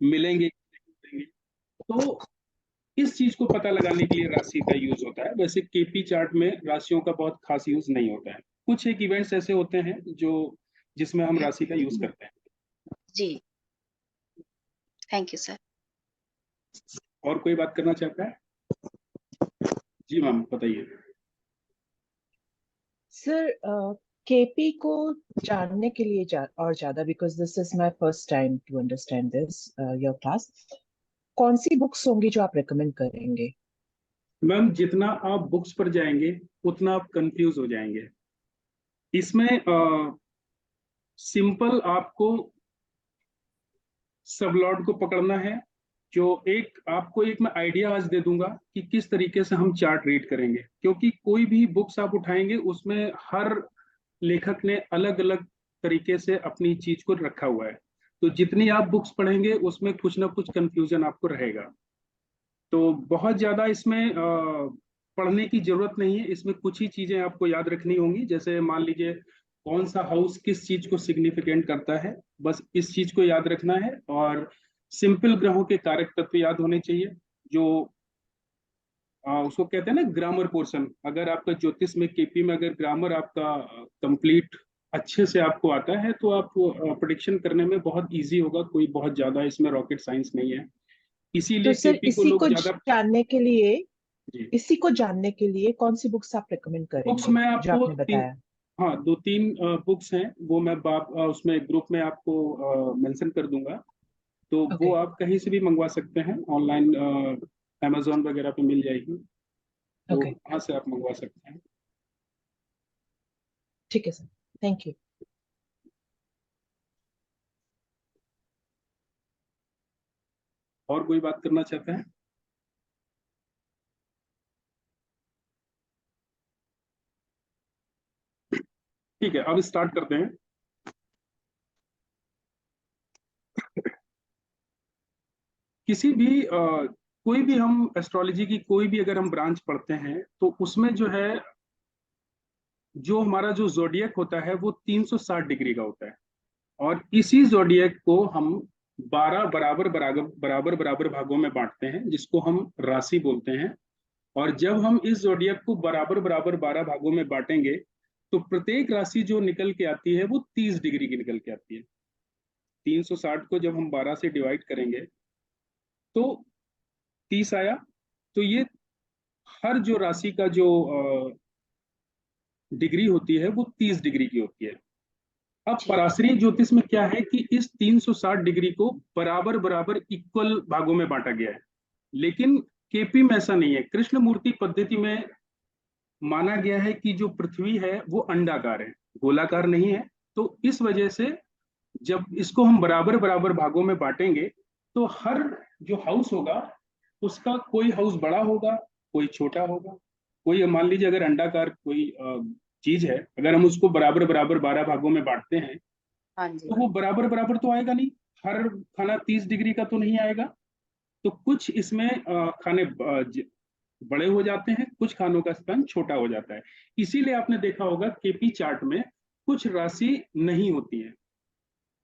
मिलेंगे मिलेंगे। तो इस चीज को पता लगाने के लिए राशि का यूज होता है। वैसे केपी चार्ट में राशियों का बहुत खास यूज नहीं होता है। कुछ एक इवेंट्स ऐसे होते हैं जो जिसमें हम राशि का यूज करते हैं। जी, थैंक यू सर। और कोई बात करना चाहता है? जी मैम बताइए। सर केपी को जानने के लिए और ज्यादा, because this is my first time to understand this your class, कौन सी बुक्स होंगी जो आप रेकमेंड करेंगे? मैम जितना आप बुक्स पर जाएंगे उतना आप कंफ्यूज हो जाएंगे। इसमें सिंपल आपको सबलॉट को पकड़ना है। जो एक आपको एक मैं आइडिया आज दे दूंगा कि किस तरीके से हम चार्ट रीड करेंगे, क्योंकि कोई भी बुक्स आप उठाएंगे उसमें हर लेखक ने अलग अलग तरीके से अपनी चीज को रखा हुआ है। तो जितनी आप बुक्स पढ़ेंगे उसमें कुछ ना कुछ कंफ्यूजन आपको रहेगा। तो बहुत ज्यादा इसमें पढ़ने की जरूरत नहीं है। इसमें कुछ ही चीजें आपको याद रखनी होंगी, जैसे मान लीजिए कौन सा हाउस किस चीज को सिग्निफिकेंट करता है, बस इस चीज को याद रखना है। और सिंपल ग्रहों के कारक तत्व याद होने चाहिए। जो उसको कहते हैं ना ग्रामर पोर्शन, अगर आपका ज्योतिष में केपी में अगर ग्रामर आपका कंप्लीट अच्छे से आपको आता है तो आप प्रिडिक्शन करने में बहुत इजी होगा। कोई बहुत ज्यादा इसमें रॉकेट साइंस नहीं है, तो इसीलिए सर केपी को लोग ज्यादा। जानने के लिए जी। इसी को जानने के लिए कौन सी बुक्स आप रेकमेंड बुक्स करेंगे मैं जो आपको आपने तीन, बताया? हाँ दो तीन बुक्स हैं वो मैं उसमें ग्रुप में आपको मेंशन कर दूंगा। तो वो ओके। आप कहीं से भी मंगवा सकते हैं ऑनलाइन, अमेजोन वगैरह पे मिल जाएगी। तो ओके, वहाँ से आप मंगवा सकते हैं। ठीक है सर, थैंक यू। और कोई बात करना चाहते हैं? ठीक है, अब स्टार्ट करते हैं। किसी भी कोई भी हम एस्ट्रोलॉजी की कोई भी अगर हम ब्रांच पढ़ते हैं तो उसमें जो है, जो हमारा जो जोडियक होता है वो 360 डिग्री का होता है। और इसी जोडियक को हम 12 बराबर बराबर बराबर बराबर भागों में बांटते हैं, जिसको हम राशि बोलते हैं। और जब हम इस जोडियक को बराबर बराबर 12 भागों में बांटेंगे तो प्रत्येक राशि जो निकल के आती है वो 30 डिग्री की निकल के आती है। 360 को जब हम 12 से डिवाइड करेंगे तो 30 आया। तो ये हर जो राशि का जो डिग्री होती है वो 30 डिग्री की होती है। अब जी, पराश्रय ज्योतिष में क्या है कि इस 360 डिग्री को बराबर बराबर इक्वल भागों में बांटा गया है। लेकिन केपी में ऐसा नहीं है। कृष्ण मूर्ति पद्धति में माना गया है कि जो पृथ्वी है वो अंडाकार है, गोलाकार नहीं है। तो इस वजह से जब इसको हम बराबर बराबर भागों में बांटेंगे तो हर जो हाउस होगा उसका कोई हाउस बड़ा होगा, कोई छोटा होगा। कोई मान लीजिए अगर अंडाकार कोई चीज है, अगर हम उसको बराबर बराबर 12 भागों में बांटते हैं हाँ जी, तो वो बराबर बराबर तो आएगा नहीं। हर खाना 30 डिग्री का तो नहीं आएगा। तो कुछ इसमें खाने बड़े हो जाते हैं, कुछ खानों का स्पैन छोटा हो जाता है। इसीलिए आपने देखा होगा केपी चार्ट में कुछ राशि नहीं होती है,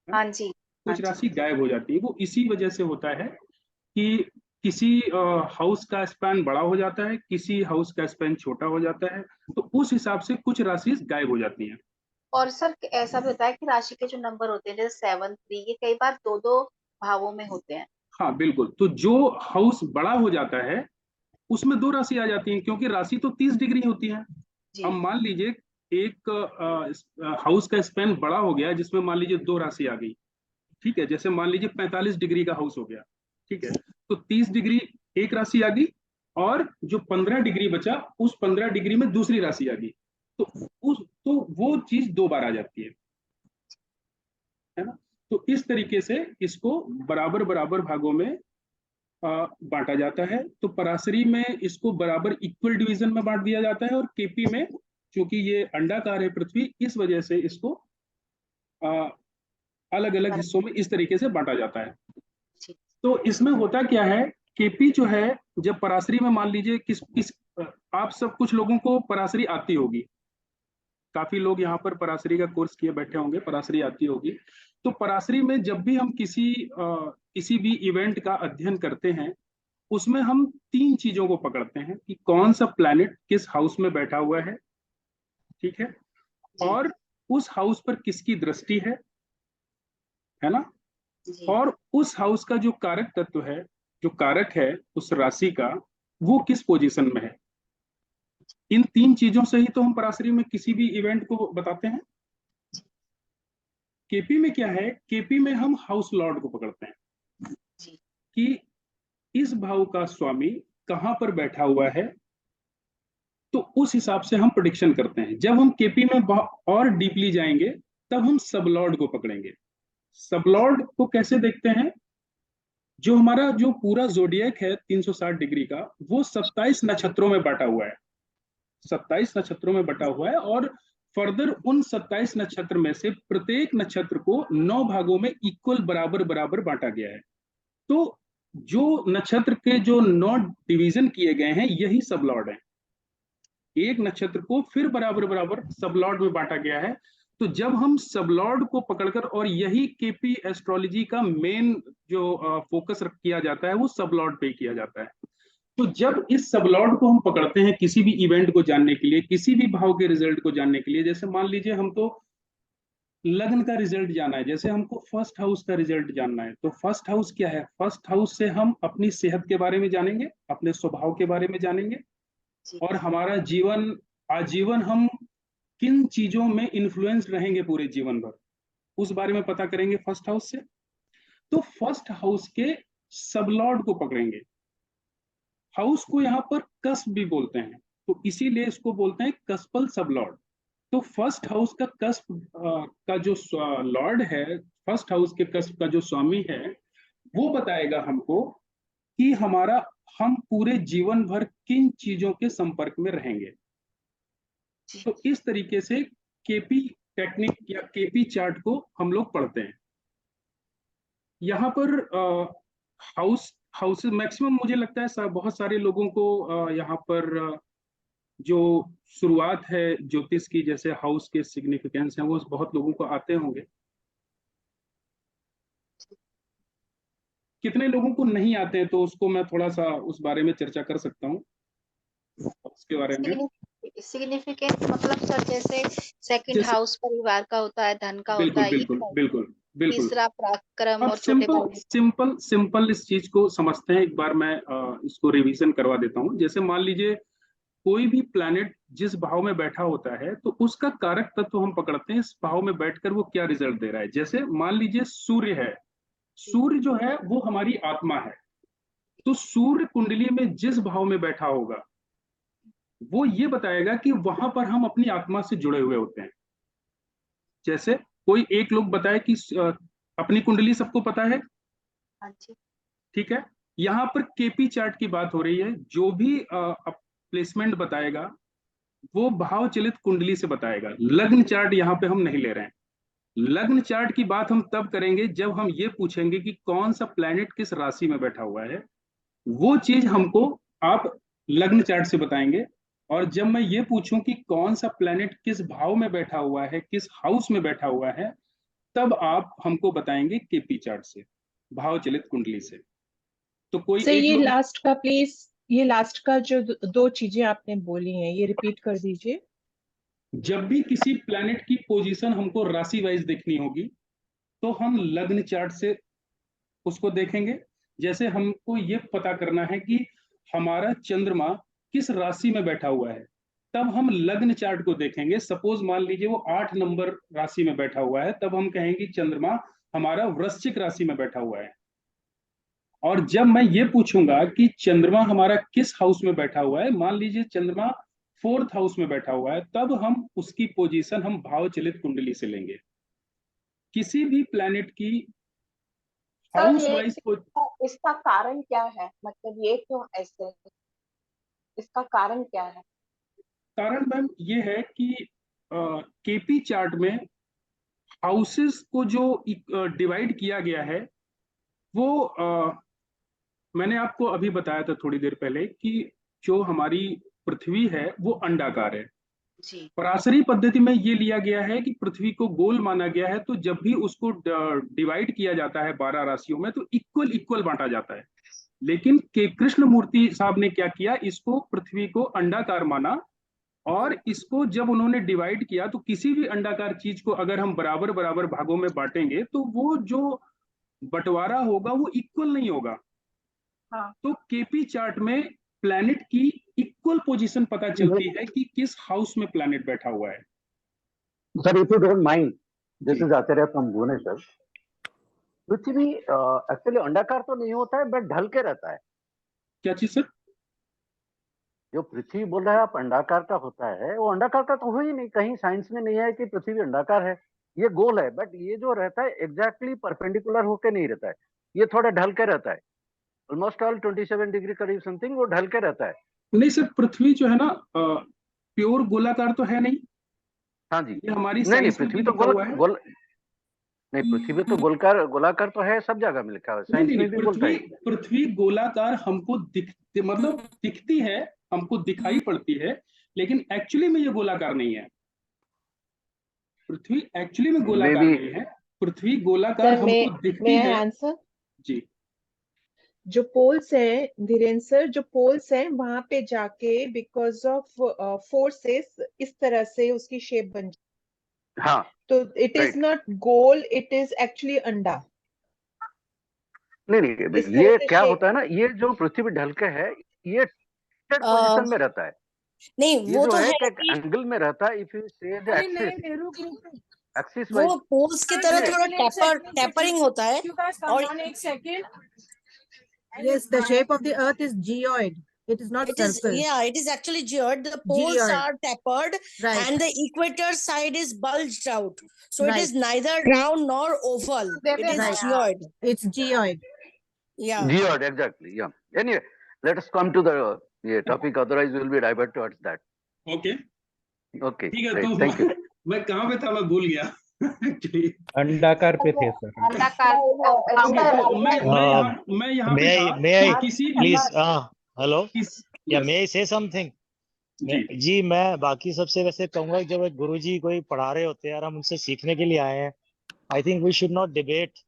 हाँ जी, हाँ कुछ जी। राशि गायब हो जाती है। वो इसी वजह से होता है कि किसी हाउस का स्पैन बड़ा हो जाता है, किसी हाउस का स्पैन छोटा हो जाता है। तो उस हिसाब से कुछ राशि गायब हो जाती हैं। और सर ऐसा भी होता है कि राशि के जो नंबर होते हैं जैसे 7 3 ये कई बार दो दो भावों में होते हैं। हाँ बिल्कुल। तो जो हाउस बड़ा हो जाता है उसमें दो राशि आ जाती है, क्योंकि राशि तो 30 डिग्री होती है। अब जी, मान लीजिए एक हाउस का स्पेन बड़ा हो गया जिसमें मान लीजिए दो राशि आ गई। ठीक है, जैसे मान लीजिए 45 डिग्री का हाउस हो गया। ठीक है, तो 30 डिग्री एक राशि आ गई, और जो 15 डिग्री बचा उस 15 डिग्री में दूसरी राशि आ गई। तो वो चीज दो बार आ जाती है ना। तो इस तरीके से इसको बराबर बराबर भागों में बांटा जाता है। तो पराशरी में इसको बराबर इक्वल डिवीजन में बांट दिया जाता है, और केपी में चूंकि ये अंडाकार है पृथ्वी, इस वजह से इसको अलग अलग बराबर, हिस्सों में इस तरीके से बांटा जाता है। जी, तो इसमें होता क्या है, केपी जो है, जब पराशरी में मान लीजिए किस किस आप सब कुछ लोगों को पराशरी आती होगी, काफी लोग यहाँ पर पराशरी का कोर्स किए बैठे होंगे, पराशरी आती होगी। तो पराशरी में जब भी हम किसी भी इवेंट का अध्ययन करते हैं, उसमें हम 3 चीजों को पकड़ते हैं कि कौन सा प्लैनेट किस हाउस में बैठा हुआ है, ठीक है, जी और उस हाउस पर किसकी दृष्टि है ना, जी और उस हाउस का जो कारक तत्व है, जो कारक है उस राशि का, वो किस पोजीशन में है। इन 3 चीजों से ही तो हम पराशरी में किसी भी इवेंट को बताते हैं। केपी में क्या है, केपी में हम हाउस लॉर्ड को पकड़ते हैं जी कि इस भाव का स्वामी कहां पर बैठा हुआ है, तो उस हिसाब से हम प्रोडिक्शन करते हैं। जब हम केपी में और डीपली जाएंगे, तब हम सबलॉर्ड को पकड़ेंगे। सबलॉर्ड को कैसे देखते हैं, जो हमारा जो पूरा जोडियक है 360 डिग्री का, वो 27 नक्षत्रों में बांटा हुआ है, 27 नक्षत्रों में बटा हुआ है, और फर्दर उन 27 नक्षत्र में से प्रत्येक नक्षत्र को 9 भागों में इक्वल बराबर बराबर बांटा गया है। तो जो नक्षत्र के जो 9 डिवीजन किए गए हैं, यही सबलॉर्ड है। एक नक्षत्र को फिर बराबर बराबर सबलॉर्ड में बांटा गया है। तो जब हम सबलॉर्ड को पकड़कर, और यही केपी एस्ट्रोलॉजी का मेन जो फोकस किया जाता है, वो सबलॉर्ड पे किया जाता है। तो जब इस सबलॉर्ड को हम पकड़ते हैं किसी भी इवेंट को जानने के लिए, किसी भी भाव के रिजल्ट को जानने के लिए, जैसे मान लीजिए हमको लग्न का रिजल्ट जाना है, जैसे हमको फर्स्ट हाउस का रिजल्ट जानना है, तो फर्स्ट हाउस क्या है, फर्स्ट हाउस से हम अपनी सेहत के बारे में जानेंगे, अपने स्वभाव के बारे में जानेंगे, जी और हमारा जीवन आजीवन हम किन चीजों में इन्फ्लुएंस रहेंगे पूरे जीवन भर, उस बारे में पता करेंगे फर्स्ट हाउस से। तो फर्स्ट हाउस के सबलॉर्ड को पकड़ेंगे। हाउस को यहाँ पर कस्प भी बोलते हैं, तो इसीलिए इसको बोलते हैं कस्पल सबलॉर्ड। तो फर्स्ट हाउस का कस्प का जो लॉर्ड है, फर्स्ट हाउस के कस्प का जो स्वामी है, वो बताएगा हमको कि हम पूरे जीवन भर किन चीजों के संपर्क में रहेंगे। जी तो इस तरीके से केपी टेक्निक या केपी चार्ट को हम लोग पढ़ते हैं। यहाँ पर हाउस हाउसेस मैक्सिमम मुझे लगता है बहुत सारे लोगों को यहाँ पर जो शुरुआत है ज्योतिष की, जैसे हाउस के सिग्निफिकेंस है, वो बहुत लोगों को आते होंगे। कितने लोगों को नहीं आते हैं, तो उसको मैं थोड़ा सा उस बारे में चर्चा कर सकता हूँ, उसके बारे में। सिग्निफिकेंट मतलब सर, जैसे सेकंड जैसे हाउस परिवार का होता है, धन का होता बिल्कुल है, ये बिल्कुल क्या? बिल्कुल बिल्कुल। तीसरा पराक्रम अब और छोटे सिंपल भाई। सिंपल सिंपल इस चीज को समझते हैं, एक बार मैं इसको रिवीजन करवा देता हूँ। जैसे मान लीजिए कोई भी प्लैनेट जिस भाव में बैठा होता है, तो उसका कारक तत्व हम पकड़ते हैं, इस भाव में बैठकर वो क्या रिजल्ट दे रहा है। जैसे मान लीजिए सूर्य है, सूर्य जो है वो हमारी आत्मा है। तो सूर्य कुंडली में जिस भाव में बैठा होगा, वो ये बताएगा कि वहां पर हम अपनी आत्मा से जुड़े हुए होते हैं। जैसे कोई एक लोग बताए कि अपनी कुंडली सबको पता है, हाँ जी ठीक है। यहाँ पर केपी चार्ट की बात हो रही है, जो भी प्लेसमेंट बताएगा वो भाव चलित कुंडली से बताएगा। लग्न चार्ट यहाँ पे हम नहीं ले रहे हैं। लग्न चार्ट की बात हम तब करेंगे जब हम ये पूछेंगे कि कौन सा प्लैनेट किस राशि में बैठा हुआ है, वो चीज हमको आप लग्न चार्ट से बताएंगे। और जब मैं ये पूछूं कि कौन सा प्लैनेट किस भाव में बैठा हुआ है, किस हाउस में बैठा हुआ है, तब आप हमको बताएंगे केपी चार्ट से, भाव चलित कुंडली से। तो कोई सर एक ये लोग, लास्ट का प्लीज, ये लास्ट का जो दो चीजें आपने बोली हैं ये रिपीट कर दीजिए। जब भी किसी प्लैनेट की पोजीशन हमको राशि वाइज देखनी होगी, तो हम लग्न चार्ट से उसको देखेंगे। जैसे हमको ये पता करना है कि हमारा चंद्रमा किस राशि में बैठा हुआ है, तब हम लग्न चार्ट को देखेंगे। सपोज मान लीजिए वो 8 नंबर राशि में बैठा हुआ है, तब हम कहेंगे चंद्रमा हमारा वृश्चिक राशि में बैठा हुआ है। और जब मैं ये पूछूंगा कि चंद्रमा हमारा किस हाउस में बैठा हुआ है, मान लीजिए चंद्रमा 4th हाउस में बैठा हुआ है, तब हम उसकी पोजीशन हम भाव चलित कुंडली से लेंगे। किसी भी प्लैनेट की सर हाउस ये वाइज। इसका कारण क्या है, मतलब ये क्यों ऐसे, इसका कारण क्या है? कारण मैम ये है कि केपी चार्ट में हाउसेस को जो डिवाइड किया गया है, वो मैंने आपको अभी बताया था थोड़ी देर पहले कि जो हमारी पृथ्वी है वो अंडाकार है। जी पराशरी पद्धति में ये लिया गया है कि पृथ्वी को गोल माना गया है, तो जब भी उसको डिवाइड किया जाता है 12 राशियों में तो इक्वल इक्वल बांटा जाता है। लेकिन के कृष्ण मूर्ति साहब ने क्या किया, इसको पृथ्वी को अंडाकार माना, और इसको जब उन्होंने डिवाइड किया तो किसी भी अंडाकार चीज को अगर हम बराबर बराबर भागों में बांटेंगे तो वो जो बंटवारा होगा वो इक्वल नहीं होगा। हाँ तो केपी चार्ट में प्लैनेट की इक्वल पोजीशन पता चलती है कि किस हाउस में प्लैनेट बैठा हुआ है। Sir, if you don't mind, this जी is Acharya from Bhubaneswar. पृथ्वी एक्चुअली अंडाकार तो नहीं होता है, बट ढल के रहता है। क्या चीज सर? जो पृथ्वी बोल रहा है आप अंडाकार का होता है, वो अंडाकार का तो हो ही नहीं, कहीं साइंस में नहीं है कि पृथ्वी अंडाकार है, ये गोल है। बट ये जो रहता है एग्जैक्टली परपेंडिकुलर होके नहीं रहता है, ये थोड़ा ढल के रहता है। ऑलमोस्ट ऑल 27 डिग्री करीब समथिंग वो ढल के रहता है। नहीं सर, पृथ्वी जो है ना प्योर गोलाकार तो है नहीं, हाँ जी। ये हमारी नहीं नहीं, साइंस में भी पृथ्वी तो लिखा हुआ है। नहीं, पृथ्वी तो गोलाकार तो है, सब जगह में लिखा हुआ है, नहीं साइंस नहीं में भी बोलता पृथ्वी है। पृथ्वी गोलाकार हमको मतलब दिखती है, हमको दिखाई पड़ती है, लेकिन एक्चुअली में ये गोलाकार नहीं है। पृथ्वी एक्चुअली में मे गोलाकार बी नहीं है, पृथ्वी गोलाकार सर हमको दिखती मैं है। आंसर, जी जो पोल्स हैं धीरेन्द्र सर, जो पोल्स हैं वहां पे जाके बिकॉज ऑफ फोर्सेस इस तरह से उसकी शेप बन हाँ तो it is right. Not goal, it is actually अंडा। नहीं नहीं, इस तरह ये से क्या शेप, होता है ना, ये जो पृथ्वी ढल के है, ये पोजीशन में रहता है। नहीं ये वो जो तो है है कि कि एंगल में रहता है। इफ यू से द एक्सिस वो वाइज। पोल्स की तरह थोड़ा टेपरिंग होता है। और Yes, the shape of the earth is geoid. It is not it is, circle. yeah, it is actually geoid. The poles Geoid. are tapered Right. and the equator side is bulged out. So it is Right. neither round nor oval. It is Right. geoid. It's geoid. Yeah. Geoid, exactly. Yeah. Anyway, let us come to the topic. Otherwise, we will be divert towards that. Okay Okay. ठीक है। Right. तो Thank you. मैं कहाँ पे था, मैं भूल गया एक्चुअली। अंडाकार पे थे सर। अंडाकार तो मैं यहाँ पे था may I किसी please hello किस yeah may I say something जी जी मैं बाकी सबसे वैसे कहूंगा कि जब एक गुरुजी कोई पढ़ा रहे होते हैं और हम उनसे सीखने के लिए आए हैं, I think we should not debate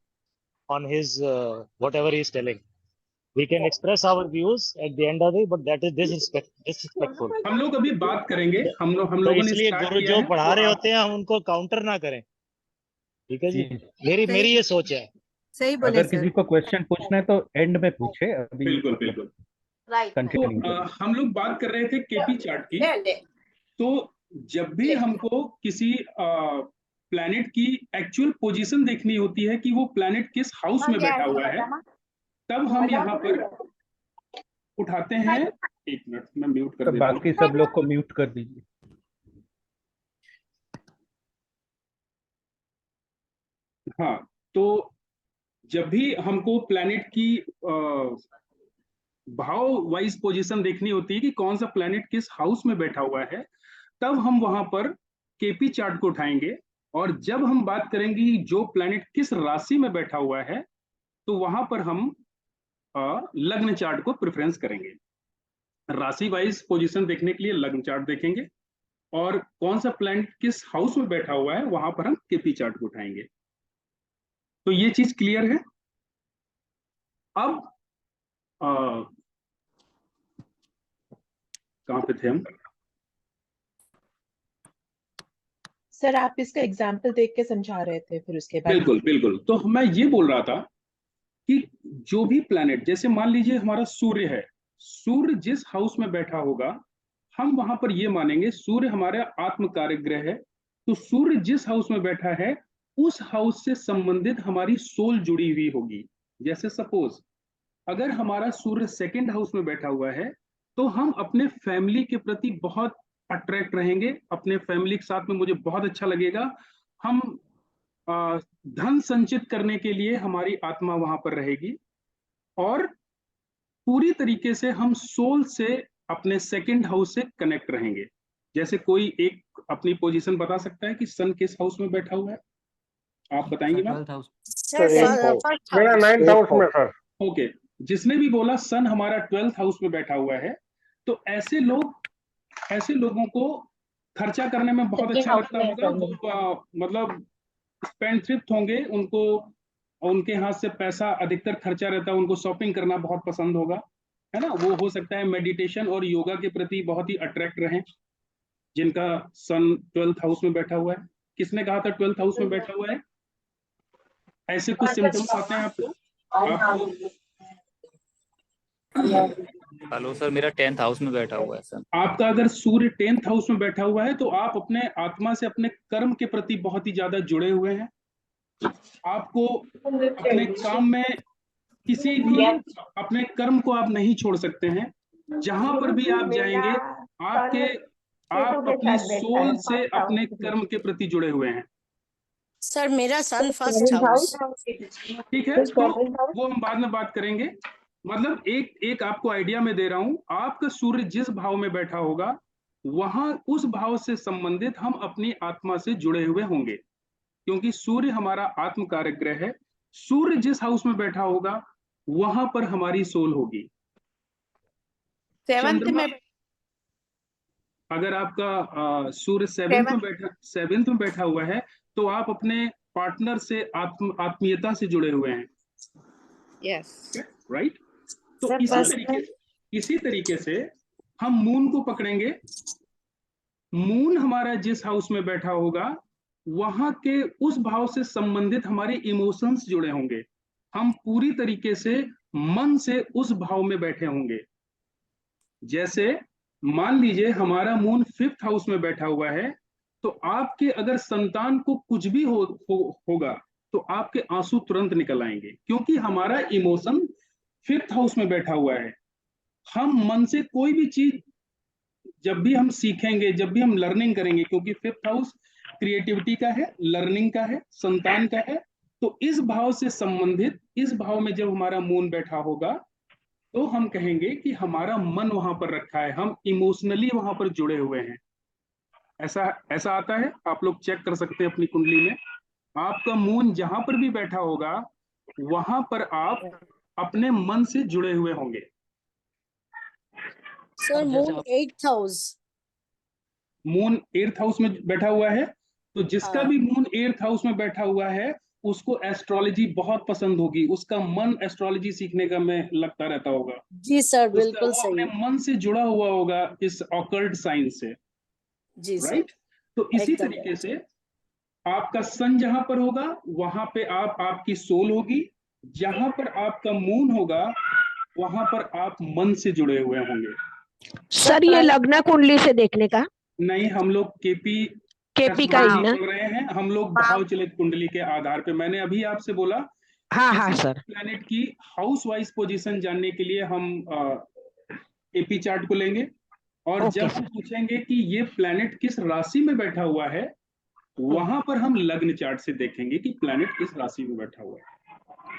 on his whatever he is telling. We can express our views at the end of it, but that is disrespectful. हम लोग अभी बात करेंगे, हम तो लोगों ने इसलिए स्टार्ट गुरु किया जो है पढ़ा तो रहे आप होते हैं हम उनको काउंटर ना करें, ठीक है जी। सही- मेरी ये सोच है। सही बोले अगर किसी सर। को क्वेश्चन पूछना है तो एंड में पूछे, अभी बिल्कुल मतलब बिल्कुल। कंटिन्यू तो करें। हम लोग बात कर रहे थे केपी चार्ट की। तो जब भी हमको किसी प्लैनेट की एक्चुअल पोजीशन देखनी होती है कि वो प्लैनेट किस हाउस में बैठा हुआ है, तब हम यहाँ पर उठाते हैं। एक मिनट मैं म्यूट कर तो देता हूँ। बाकी सब लोग को म्यूट कर दीजिए। हाँ, तो जब भी हमको प्लैनेट की भाव वाइज पोजीशन देखनी होती है कि कौन सा प्लैनेट किस हाउस में बैठा हुआ है, तब हम वहां पर केपी चार्ट को उठाएंगे। और जब हम बात करेंगे जो प्लैनेट किस राशि में बैठा हुआ है, तो वहां पर हम लग्न चार्ट को प्रेफरेंस करेंगे। राशि वाइज पोजीशन देखने के लिए लग्न चार्ट देखेंगे, और कौन सा प्लैनेट किस हाउस में बैठा हुआ है वहां पर हम केपी चार्ट को उठाएंगे। तो ये चीज क्लियर है। अब कहां पे थे हम? सर आप इसका एग्जाम्पल देख के समझा रहे थे, फिर उसके बाद बिल्कुल बिल्कुल। तो मैं ये बोल रहा था कि जो भी प्लैनेट, जैसे मान लीजिए हमारा सूर्य है, सूर्य जिस हाउस में बैठा होगा हम वहां पर ये मानेंगे सूर्य हमारा आत्म कार्य ग्रह है। तो सूर्य जिस हाउस में बैठा है उस हाउस से संबंधित हमारी सोल जुड़ी हुई होगी। जैसे सपोज अगर हमारा सूर्य सेकंड हाउस में बैठा हुआ है तो हम अपने फैमिली के प्रति बहुत अट्रैक्ट रहेंगे, अपने फैमिली के साथ में मुझे बहुत अच्छा लगेगा। हम धन संचित करने के लिए हमारी आत्मा वहां पर रहेगी, और पूरी तरीके से हम सोल से अपने सेकंड हाउस से कनेक्ट रहेंगे। जैसे कोई एक अपनी पोजीशन बता सकता है कि सन किस हाउस में बैठा हुआ है, आप बताएंगे मैम? Sir, first मेरा house. 9th हाउस में सर। ओके, जिसने भी बोला सन हमारा 12th हाउस में बैठा हुआ है, तो ऐसे लोगों को खर्चा करने में बहुत Second अच्छा house लगता में होगा, करने। वो मतलब स्पेंडथ्रिफ्ट होंगे, उनको उनके हाथ से पैसा अधिकतर खर्चा रहता है, उनको शॉपिंग करना बहुत पसंद होगा, है ना। वो हो सकता है मेडिटेशन और योगा के प्रति बहुत ही अट्रैक्ट रहें, जिनका सन 12th हाउस में बैठा हुआ है। किसने कहा था 12th हाउस में बैठा हुआ है? ऐसे कुछ सिम्टम्स आते हैं आपको हेलो सर, मेरा 10th हाउस में बैठा हुआ है सर। आपका अगर सूर्य 10th हाउस में बैठा हुआ है तो आप अपने आत्मा से, अपने कर्म के प्रति बहुत ही ज्यादा जुड़े हुए हैं। आपको अपने काम में किसी भी अपने कर्म को आप नहीं छोड़ सकते हैं। जहां पर भी आप जाएंगे, आप अपनी सोल से अपने कर्म के प्रति जुड़े हुए हैं। सर मेरा सन फर्स्ट हाउस। ठीक है, तो वो हम बाद में बात करेंगे। मतलब एक आपको आइडिया में दे रहा हूं, आपका सूर्य जिस भाव में बैठा होगा, वहां उस भाव से संबंधित हम अपनी आत्मा से जुड़े हुए होंगे, क्योंकि सूर्य हमारा आत्म कारक ग्रह है। सूर्य जिस हाउस में बैठा होगा, वहां पर हमारी सोल होगी। 7th में अगर आपका सूर्य 7th में बैठा हुआ है, तो आप अपने पार्टनर से आत्मीयता से जुड़े हुए हैं। yes right. तो इसी तरीके से हम मून को पकड़ेंगे। मून हमारा जिस हाउस में बैठा होगा, वहां के उस भाव से संबंधित हमारे इमोशंस जुड़े होंगे। हम पूरी तरीके से मन से उस भाव में बैठे होंगे। जैसे मान लीजिए हमारा मून 5th हाउस में बैठा हुआ है, तो आपके अगर संतान को कुछ भी होगा तो आपके आंसू तुरंत निकल आएंगे, क्योंकि हमारा इमोशन 5th हाउस में बैठा हुआ है। हम मन से कोई भी चीज जब भी हम सीखेंगे, जब भी हम लर्निंग करेंगे, क्योंकि 5th हाउस क्रिएटिविटी का है, लर्निंग का है, संतान का है, तो इस भाव से संबंधित, इस भाव में जब हमारा मून बैठा होगा, तो हम कहेंगे कि हमारा मन वहां पर रखा है, हम इमोशनली वहां पर जुड़े हुए हैं। ऐसा आता है, आप लोग चेक कर सकते हैं अपनी कुंडली में। आपका मून जहां पर भी बैठा होगा, वहां पर आप अपने मन से जुड़े हुए होंगे। Sir moon 8th house. Moon 8th house में बैठा हुआ है, तो जिसका भी मून 8th हाउस में बैठा हुआ है, उसको एस्ट्रोलॉजी बहुत पसंद होगी। उसका मन एस्ट्रोलॉजी सीखने का में लगता रहता होगा। जी सर, बिल्कुल वो सही। अपने मन से जुड़ा हुआ होगा इस ऑकल्ट साइंस से। जी सर, राइट। तो इसी एकदम तरीके से आपका सन जहां पर होगा, वहां पे आपकी सोल होगी। जहां पर आपका मून होगा, वहां पर आप मन से जुड़े हुए होंगे। सर ये लग्न कुंडली से देखने का? नहीं, हम लोग केपी का ही ना? बोल रहे हैं। हम लोग भाव चलित कुंडली के आधार पे, मैंने अभी आपसे बोला, हाँ सर। प्लैनेट की हाउस वाइज पोजीशन जानने के लिए हम एपी चार्ट को लेंगे, और जब हम पूछेंगे कि ये प्लैनेट किस राशि में बैठा हुआ है, वहां पर हम लग्न चार्ट से देखेंगे कि प्लैनेट किस राशि में बैठा हुआ है।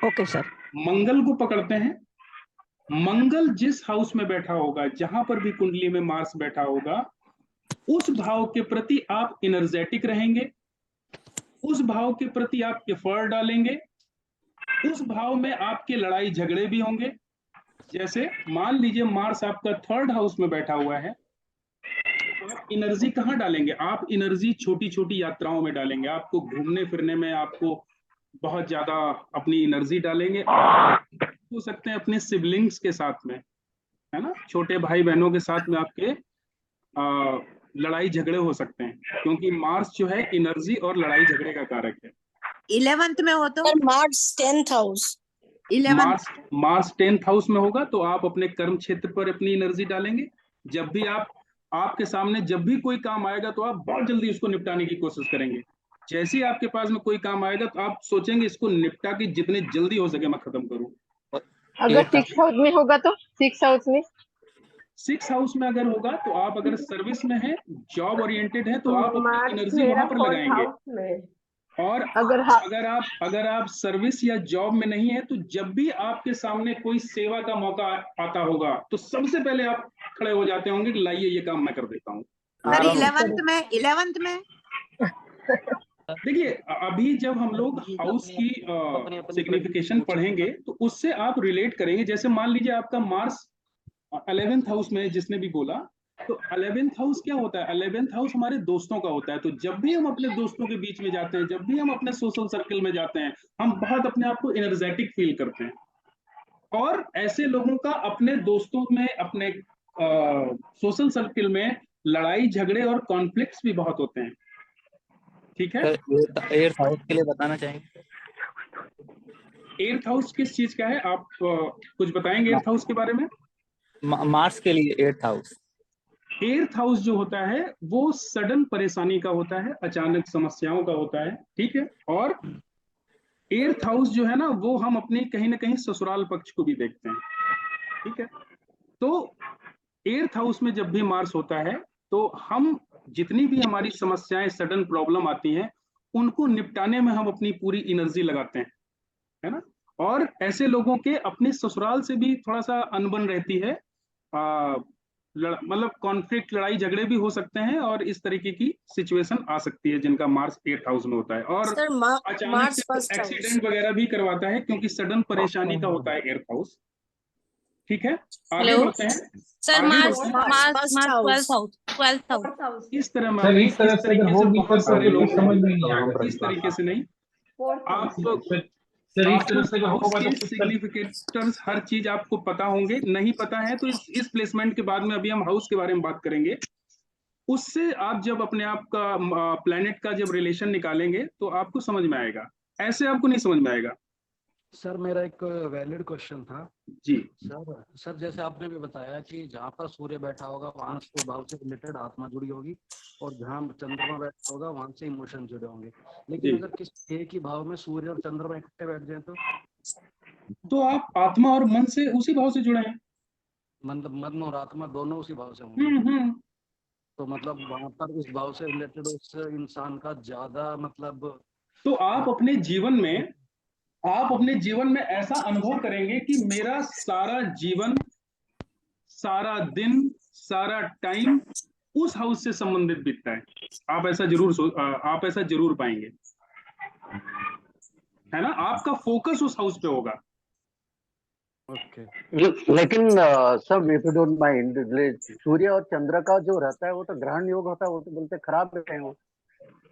Okay sir. मंगल को पकड़ते हैं। मंगल जिस हाउस में बैठा होगा, जहां पर भी कुंडली में मार्स बैठा होगा, उस भाव के प्रति आप एनर्जेटिक रहेंगे, उस भाव के प्रति आप एफर्ट डालेंगे, उस भाव में आपके लड़ाई झगड़े भी होंगे। जैसे मान लीजिए मार्स आपका 3rd हाउस में बैठा हुआ है, आप एनर्जी कहाँ डालेंगे? आप एनर्जी छोटी छोटी यात्राओं में डालेंगे। आपको घूमने फिरने में आपको बहुत ज्यादा अपनी एनर्जी डालेंगे। हो सकते हैं अपने सिबलिंग्स के साथ में, है ना, छोटे भाई बहनों के साथ में आपके लड़ाई झगड़े हो सकते हैं, क्योंकि मार्स जो है एनर्जी और लड़ाई झगड़े का कारक है। 11th में हो तो? Sir Mars 10th house. 11th Mars 10th house में होगा, तो आप अपने कर्म क्षेत्र पर अपनी एनर्जी डालेंगे। जब भी आपके सामने जब भी कोई काम आएगा, तो आप बहुत जल्दी उसको निपटाने की कोशिश करेंगे। जैसे ही आपके पास में कोई काम आएगा, तो आप सोचेंगे इसको निपटा के जितने जल्दी हो सके मैं खत्म करूं। अगर 6th हाउस में होगा तो? 6th हाउस में 6th हाउस में अगर होगा, तो आप अगर सर्विस में है, जॉब ओरिएंटेड है, तो आप अपनी एनर्जी वहां पर लगाएंगे। और अगर आप सर्विस या जॉब में नहीं है, तो जब भी आपके सामने कोई सेवा का मौका आता होगा, तो सबसे पहले आप खड़े हो जाते होंगे कि लाइए ये काम मैं कर देता हूँ। 11th में देखिए, अभी जब हम लोग हाउस की सिग्निफिकेशन पढ़ेंगे, तो उससे आप रिलेट करेंगे। जैसे मान लीजिए आपका मार्स 11th हाउस में, जिसने भी बोला, तो 11th हाउस क्या होता है? 11th हाउस हमारे दोस्तों का होता है। तो जब भी हम अपने दोस्तों के बीच में जाते हैं, जब भी हम अपने सोशल सर्कल में जाते हैं, हम बहुत अपने आप को एनर्जेटिक फील करते हैं। और ऐसे लोगों का अपने दोस्तों में, अपने सोशल सर्कल में लड़ाई झगड़े और कॉन्फ्लिक्ट्स भी बहुत होते हैं। ठीक है। सर 8th हाउस के लिए बताना चाहेंगे? 8th हाउस किस चीज का है? आप कुछ बताएंगे 8th हाउस के बारे में? मार्स के लिए 8th हाउस। 8th हाउस जो होता है वो सडन परेशानी का होता है, अचानक समस्याओं का होता है। ठीक है। और 8th हाउस जो है ना, वो हम अपनी कहीं ना कहीं ससुराल पक्ष को भी देखते हैं। ठीक है। तो 8th हाउस में जब भी मार्स होता है तो हम जितनी भी हमारी समस्याएं, सडन प्रॉब्लम आती हैं, उनको निपटाने में हम अपनी पूरी एनर्जी लगाते हैं, है ना। और ऐसे लोगों के अपने ससुराल से भी थोड़ा सा अनबन रहती है, मतलब कॉन्फ्लिक्ट, लड़ाई झगड़े भी हो सकते हैं, और इस तरीके की सिचुएशन आ सकती है जिनका मार्स 8th हाउस में होता है। और सर अचानक मार्स से फर्स्ट हाउस। एक्सीडेंट वगैरह भी करवाता है, क्योंकि सडन परेशानी का होता है 8th हाउस। ठीक है। आगे हेलो बढ़ते हैं। सर, आगे मार्स बढ़ते हैं। Mars first house. 12th house. इस तरह में सर नहीं, इस तरह इस से अगर तरीके से होगी बहुत सर सारे तो लोग समझ में हैं, नहीं आएगा इस तरीके से नहीं। फोर्थ आप सर इस तरह आपको से अगर हाउस होगा के तो कुछ सिग्निफिकेटर्स हर चीज आपको पता होंगे। नहीं पता है तो इस प्लेसमेंट के बाद में अभी हम हाउस के बारे में बात करेंगे। उससे आप जब अपने आप का प्लेनेट का जब रिलेशन निकालेंगे तो आपको समझ में आएगा, ऐसे आपको नहीं समझ में आएगा। सर मेरा एक वैलिड क्वेश्चन था जी सर जैसे आपने भी बताया कि जहाँ पर सूर्य बैठा होगा वहाँ से भाव से रिलेटेड आत्मा जुड़ी होगी, और जहाँ चंद्रमा बैठा होगा वहाँ से इमोशन जुड़े होंगे। लेकिन जी। अगर किसी एक ही भाव में सूर्य और चंद्रमा इकट्ठे बैठ जाए तो आप आत्मा और मन से उसी भाव से जुड़े हैं। मतलब मन और आत्मा दोनों उसी भाव से होंगे। हम्म। तो मतलब वहां पर उस भाव से रिलेटेड उस इंसान का ज्यादा मतलब तो आप अपने जीवन में ऐसा अनुभव करेंगे कि मेरा सारा जीवन, सारा दिन, सारा टाइम उस हाउस से संबंधित बीतता है। आप ऐसा जरूर पाएंगे, है ना। आपका फोकस उस हाउस पे होगा। ओके। लेकिन सब इफ यू डोंट माइंड, सूर्य और चंद्र का जो रहता है वो तो ग्रहण योग होता है, वो तो बोलते खराब है। वो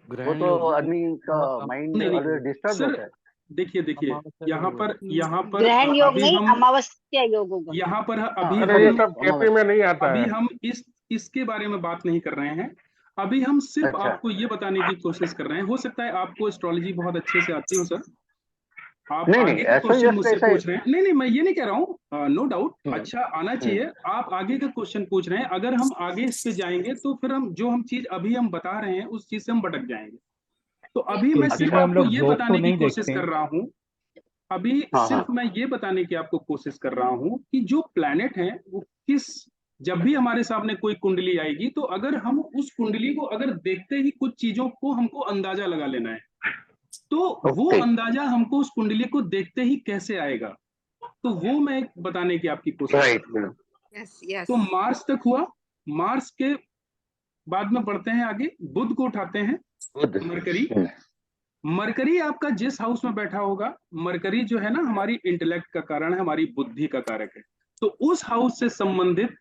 ग्रहण तो योग आदमी का माइंड नहीं ऑलरेडी डिस्टर्ब सर, होता है। देखिए यहाँ पर ग्रहण योग अभी नहीं, हम अमावस्या योग होगा। यहाँ पर हाँ, अरे ये सब केपी में नहीं आता अभी है। हम इसके बारे में बात नहीं कर रहे हैं। अभी हम सिर्फ अच्छा। आपको ये बताने की कोशिश कर रहे हैं। हो सकता है आपको एस्ट्रोलॉजी बहुत अच्छे से आती हो सर, आप नहीं आगे नहीं, का ऐसा क्वेश्चन जस्ट मुझसे ऐसा पूछ रहे हैं। नहीं मैं ये नहीं कह रहा हूँ, नो डाउट अच्छा आना हम्म। चाहिए। आप आगे का क्वेश्चन पूछ रहे हैं। अगर हम आगे इस पे जाएंगे तो फिर हम चीज अभी हम बता रहे हैं उस चीज से हम भटक जाएंगे। तो अभी मैं केपी सिर्फ में हम आपको लोग ये जोक तो बताने की नहीं कोशिश देखते कर हैं। रहा हूँ, अभी हाँ सिर्फ हाँ मैं ये बताने की आपको कोशिश कर रहा हूं कि जो प्लैनेट है वो किस, जब भी हमारे सामने कोई कुंडली आएगी तो अगर हम उस कुंडली को अगर देखते ही कुछ चीजों को हमको अंदाजा लगा लेना है, तो वो ओके अंदाजा हमको उस कुंडली को देखते ही कैसे आएगा, तो वो मैं बताने की आपकी कोशिश कर राइट। रहा हूं। Yes yes. तो मार्स तक हुआ। मार्स के बाद में बढ़ते हैं आगे, बुध को उठाते हैं। गुड। मरकरी, मरकरी आपका जिस हाउस में बैठा होगा, मरकरी जो है ना हमारी इंटेलेक्ट का कारण है, हमारी बुद्धि का कारक है। तो उस हाउस से संबंधित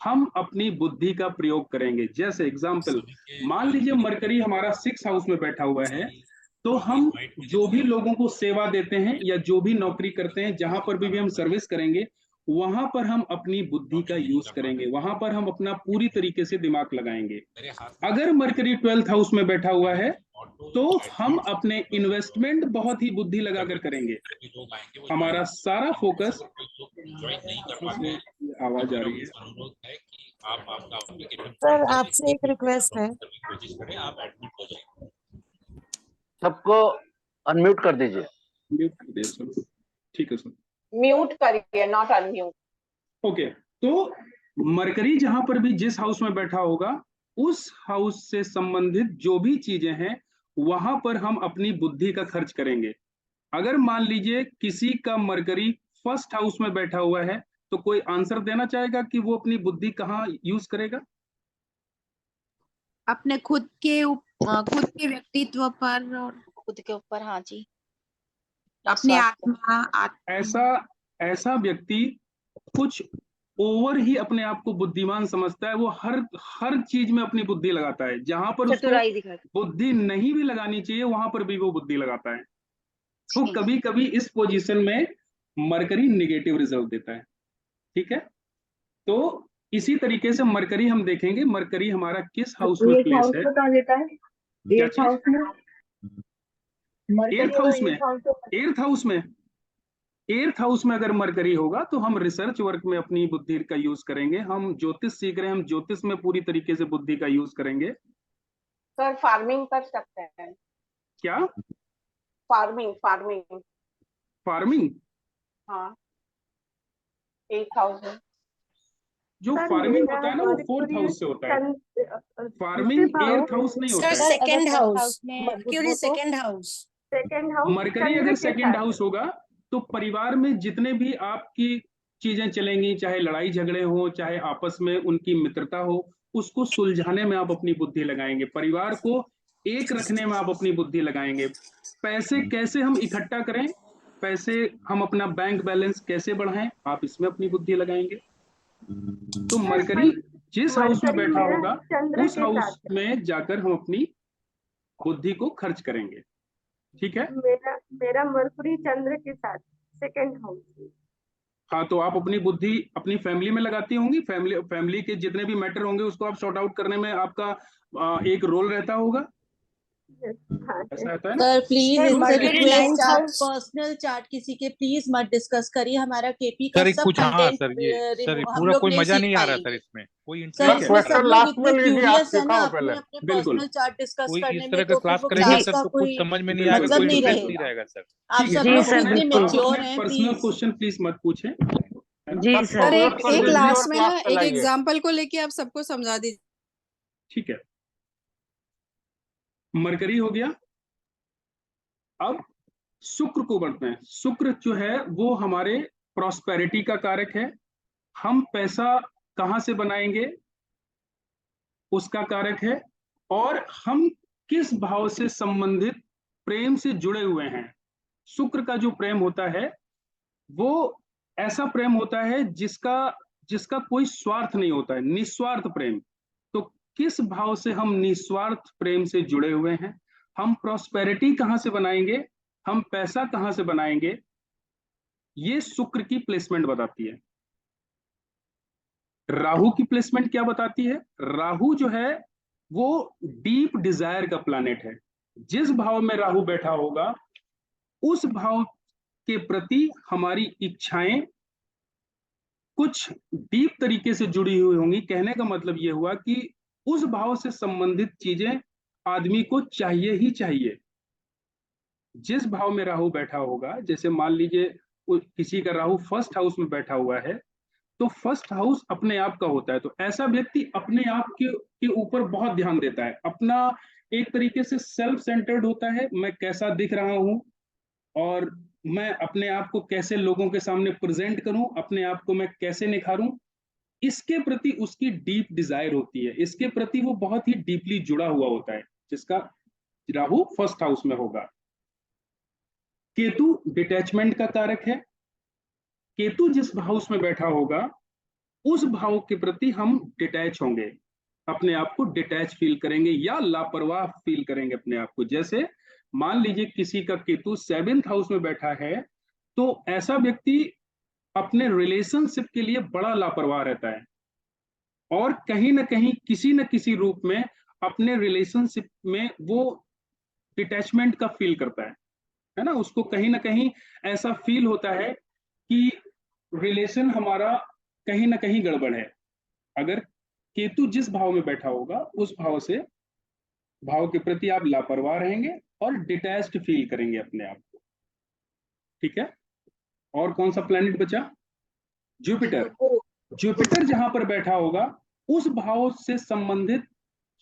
हम अपनी बुद्धि का प्रयोग करेंगे। जैसे एग्जाम्पल, मान लीजिए मरकरी हमारा 6th हाउस में बैठा हुआ है, तो हम जो भी लोगों को सेवा देते हैं या जो भी नौकरी करते हैं, जहां पर भी हम सर्विस करेंगे, वहां पर हम अपनी बुद्धि का यूज करेंगे, वहां पर हम अपना पूरी तरीके से दिमाग लगाएंगे। अगर मरकरी 12th हाउस में बैठा हुआ है तो हम अपने इन्वेस्टमेंट बहुत ही बुद्धि लगाकर करेंगे। हमारा सारा फोकस, आवाज आ रही है। सर आपसे एक रिक्वेस्ट है, सबको अनम्यूट कर दीजिए। म्यूट कर दिया सर। ठीक है सर। म्यूट करिए, नॉट अनम्यूट। ओके। तो मरकरी जहां पर भी जिस हाउस में बैठा होगा, उस हाउस से संबंधित जो भी चीजें हैं वहां पर हम अपनी बुद्धि का खर्च करेंगे। अगर मान लीजिए किसी का मरकरी 1st हाउस में बैठा हुआ है, तो कोई आंसर देना चाहेगा कि वो अपनी बुद्धि कहाँ यूज करेगा? अपने खुद के व्यक्तित्व पर और खुद के ऊपर, हाँ जी। अपने स्वास्थ्य। आत्मा ऐसा व्यक्ति कुछ ओवर ही अपने आप को बुद्धिमान समझता है, वो हर चीज में अपनी बुद्धि लगाता है, जहां पर उसको चतुराई दिखाता बुद्धि नहीं भी लगानी चाहिए वहां पर भी वो बुद्धि लगाता है। तो है। कभी कभी इस पोजीशन में मरकरी निगेटिव रिजल्ट देता है। ठीक है, तो इसी तरीके से मरकरी हम देखेंगे, मरकरी हमारा किस हाउस में प्लेस है। कहाँ देता है? क्या एट्थ चीज? हाउस में मरकरी एर्थ अगर हाउस में, एट्थ हाउस में एर्थ हाउस में, एर्थ हाउस में अगर मरकरी होगा तो हम रिसर्च वर्क में अपनी बुद्धि का यूज करेंगे। हम ज्योतिष सीख रहे हैं, हम ज्योतिष में पूरी तरीके से बुद्धि का यूज करेंगे। सर फार्मिंग कर सकते हैं। क्या? Farming farming farming? हाँ, एट्थ हाउस में। जो सर फार्मिंग मेरा होता है ना वो फोर्थ मरकरी हाउस से होता है, दूसरे फार्मिंग भाव एर्थ हाउस नहीं होता सर है। सेकंड हाउस, में mercury second house. Second house mercury चंद्र अगर के सेकंड साथ हाउस होगा तो परिवार में जितने भी आपकी चीजें चलेंगी, चाहे लड़ाई झगड़े हो, चाहे आपस में उनकी मित्रता हो, उसको सुलझाने में आप अपनी बुद्धि लगाएंगे। परिवार को एक रखने में आप अपनी बुद्धि लगाएंगे। पैसे कैसे हम इकट्ठा करें, पैसे हम अपना बैंक बैलेंस कैसे बढ़ाएं, आप इसमें अपनी बुद्धि लगाएंगे। तो मरकरी जिस हाउस में मरकरी बैठा मेरा होगा चंद्र उस के साथ हाउस में जाकर हम अपनी बुद्धि को खर्च करेंगे। ठीक है, मेरा मेरा मरकरी चंद्र के साथ सेकंड हाउस में। हाँ, तो आप अपनी बुद्धि अपनी फैमिली में लगाती होंगी, फैमिली के जितने भी मैटर होंगे उसको आप सॉर्ट आउट करने में आपका एक रोल रहता होगा, हाँ ऐसा रहता है ना। सर प्लीज तो it's a mercury request, ninth आप हाउस। पर्सनल चार्ट किसी के प्लीज मत डिस्कस करिए। हमारा केपी का सर एक सब कुछ, हाँ कंटेंट सर, ये सर हम पूरा लोग कोई नहीं मजा सीख नहीं आ रहा सर पाएंगे। इसमें, कोई सर सर इंटरेस्ट इसमें नहीं। सब क्वेश्चन लोग लास्ट में इतने लीजिए, आप क्यूरियस है ना सिखाओ अपने पहले। अपने बिल्कुल पर्सनल चार्ट डिस्कस कोई करने इस में, तरह का तो फिर क्लास वो करेंगे क्लास सर का तो कुछ कोई समझ में नहीं आएगा, बिल्कुल मतलब कोई नहीं बिल्कुल इंटरेस्ट बिल्कुल। नहीं रहेगा। रहेगा सर। आप ठीक है, सब आप लोग अपने इतने आप मेच्योर अपने हैं, पर्सनल प्लीज। क्वेश्चन प्लीज मत पूछें, है ना। सर सर एक प्रोग्रेस कर एक दीजिए क्लास और में ना क्लास एक चलाइए। एग्जांपल को लेके आप सबको समझा दीजिए। ठीक है, मरकरी हो गया। अब शुक्र को बढ़ते हैं। शुक्र जो है वो हमारे प्रॉस्पेरिटी का कारक है। हम पैसा कहां से बनाएंगे उसका कारक है, और हम किस भाव से संबंधित प्रेम से जुड़े हुए हैं। शुक्र का जो प्रेम होता है वो ऐसा प्रेम होता है जिसका जिसका कोई स्वार्थ नहीं होता है, निस्वार्थ प्रेम। तो किस भाव से हम निस्वार्थ प्रेम से जुड़े हुए हैं, हम प्रॉस्पेरिटी कहां से बनाएंगे, हम पैसा कहां से बनाएंगे, ये शुक्र की प्लेसमेंट बताती है। राहु की प्लेसमेंट क्या बताती है? राहु जो है वो डीप डिजायर का प्लैनेट है। जिस भाव में राहु बैठा होगा उस भाव के प्रति हमारी इच्छाएं कुछ डीप तरीके से जुड़ी हुई होंगी। कहने का मतलब यह हुआ कि उस भाव से संबंधित चीजें आदमी को चाहिए ही चाहिए। जिस भाव में राहु बैठा होगा, जैसे मान लीजिए किसी का राहु फर्स्ट हाउस में बैठा हुआ है, तो फर्स्ट हाउस अपने आप का होता है, तो ऐसा व्यक्ति अपने आप के ऊपर बहुत ध्यान देता है। अपना एक तरीके से सेल्फ सेंटर्ड होता है, मैं कैसा दिख रहा हूं और मैं अपने आप को कैसे लोगों के सामने प्रेजेंट करूं, अपने आप को मैं कैसे निखारूं, इसके प्रति उसकी डीप डिजायर होती है। इसके प्रति वो बहुत ही डीपली जुड़ा हुआ होता है, जिसका राहु फर्स्ट हाउस में होगा। केतु डिटैचमेंट का कारक है। केतु जिस हाउस में बैठा होगा उस भाव के प्रति हम डिटैच होंगे, अपने आप को डिटैच फील करेंगे या लापरवाह फील करेंगे अपने आप को। जैसे मान लीजिए किसी का केतु 7th हाउस में बैठा है, तो ऐसा व्यक्ति अपने रिलेशनशिप के लिए बड़ा लापरवाह रहता है और कहीं ना कहीं किसी न किसी रूप में अपने रिलेशनशिप में वो डिटैचमेंट का फील करता है ना। उसको कहीं ना कहीं ऐसा फील होता है कि रिलेशन हमारा कहीं ना कहीं गड़बड़ है। अगर केतु जिस भाव में बैठा होगा उस भाव के प्रति आप लापरवाह रहेंगे और डिटैच्ड फील करेंगे अपने आप को। ठीक है, और कौन सा प्लैनेट बचा? जुपिटर। जुपिटर जहां पर बैठा होगा उस भाव से संबंधित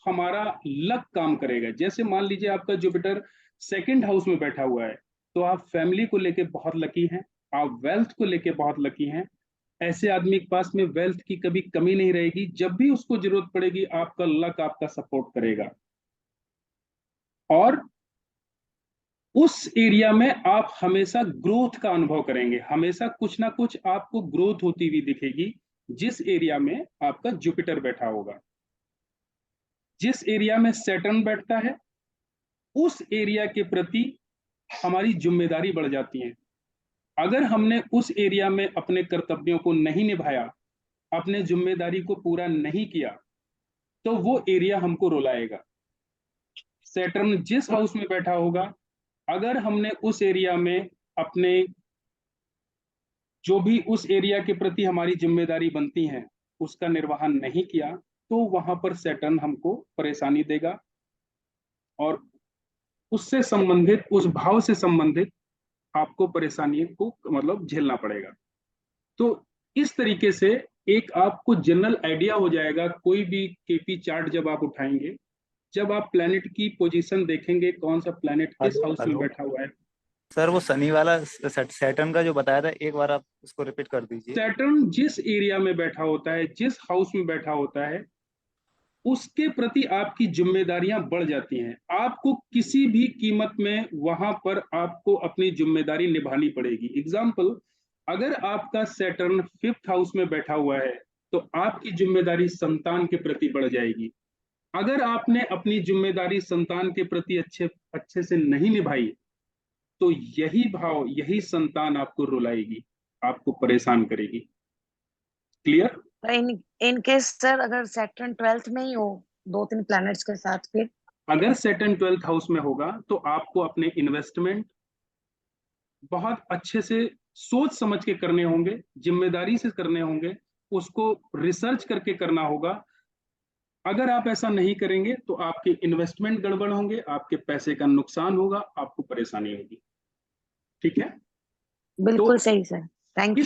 हमारा लक काम करेगा। जैसे मान लीजिए आपका जुपिटर 2nd हाउस में बैठा हुआ है, तो आप फैमिली को लेके बहुत लकी हैं, आप वेल्थ को लेके बहुत लकी हैं। ऐसे आदमी के पास में वेल्थ की कभी कमी नहीं रहेगी, जब भी उसको जरूरत पड़ेगी आपका लक आपका सपोर्ट करेगा और उस एरिया में आप हमेशा ग्रोथ का अनुभव करेंगे। हमेशा कुछ ना कुछ आपको ग्रोथ होती हुई दिखेगी। जिस एरिया में आपका जुपिटर बैठा होगा। जिस एरिया में सैटर्न बैठता है उस एरिया के प्रति हमारी जिम्मेदारी बढ़ जाती है। अगर हमने उस एरिया में अपने कर्तव्यों को नहीं निभाया, अपने जिम्मेदारी को पूरा नहीं किया, तो वो एरिया हमको रुलाएगा। सैटर्न जिस हाउस में बैठा होगा, अगर हमने उस एरिया में अपने जो भी उस एरिया के प्रति हमारी जिम्मेदारी बनती हैं उसका निर्वहन नहीं किया, तो वहां पर सैटर्न हमको परेशानी देगा और उससे संबंधित, उस भाव से संबंधित आपको परेशानियों को मतलब झेलना पड़ेगा। तो इस तरीके से एक आपको जनरल आइडिया हो जाएगा। कोई भी केपी चार्ट जब आप उठाएंगे, जब आप प्लैनेट की पोजीशन देखेंगे, कौन सा प्लैनेट किस हाउस में बैठा हुआ है। सर वो शनि वाला सैटर्न का जो बताया था, एक बार आप उसको रिपीट कर दीजिए। सैटर्न जिस एरिया में बैठा होता है, जिस हाउस में बैठा होता है, उसके प्रति आपकी जिम्मेदारियां बढ़ जाती हैं। आपको किसी भी कीमत में वहां पर आपको अपनी जिम्मेदारी निभानी पड़ेगी। एग्जाम्पल, अगर आपका सैटर्न 5th हाउस में बैठा हुआ है तो आपकी जिम्मेदारी संतान के प्रति बढ़ जाएगी। अगर आपने अपनी जिम्मेदारी संतान के प्रति अच्छे से नहीं निभाई, तो यही भाव, यही संतान आपको रुलाएगी, आपको परेशान करेगी। क्लियर? इन केस सर अगर सैटर्न 12th में ही हो 2-3 प्लैनेट्स के साथ, फिर अगर सैटर्न 12th हाउस में होगा तो आपको अपने इन्वेस्टमेंट बहुत अच्छे से सोच समझ के करने होंगे, जिम्मेदारी से करने होंगे, उसको रिसर्च करके करना होगा। अगर आप ऐसा नहीं करेंगे तो आपके इन्वेस्टमेंट गड़बड़ होंगे, आपके पैसे का नुकसान होगा, आपको परेशानी होगी। ठीक है? बिल्कुल सही सर, थैंक यू।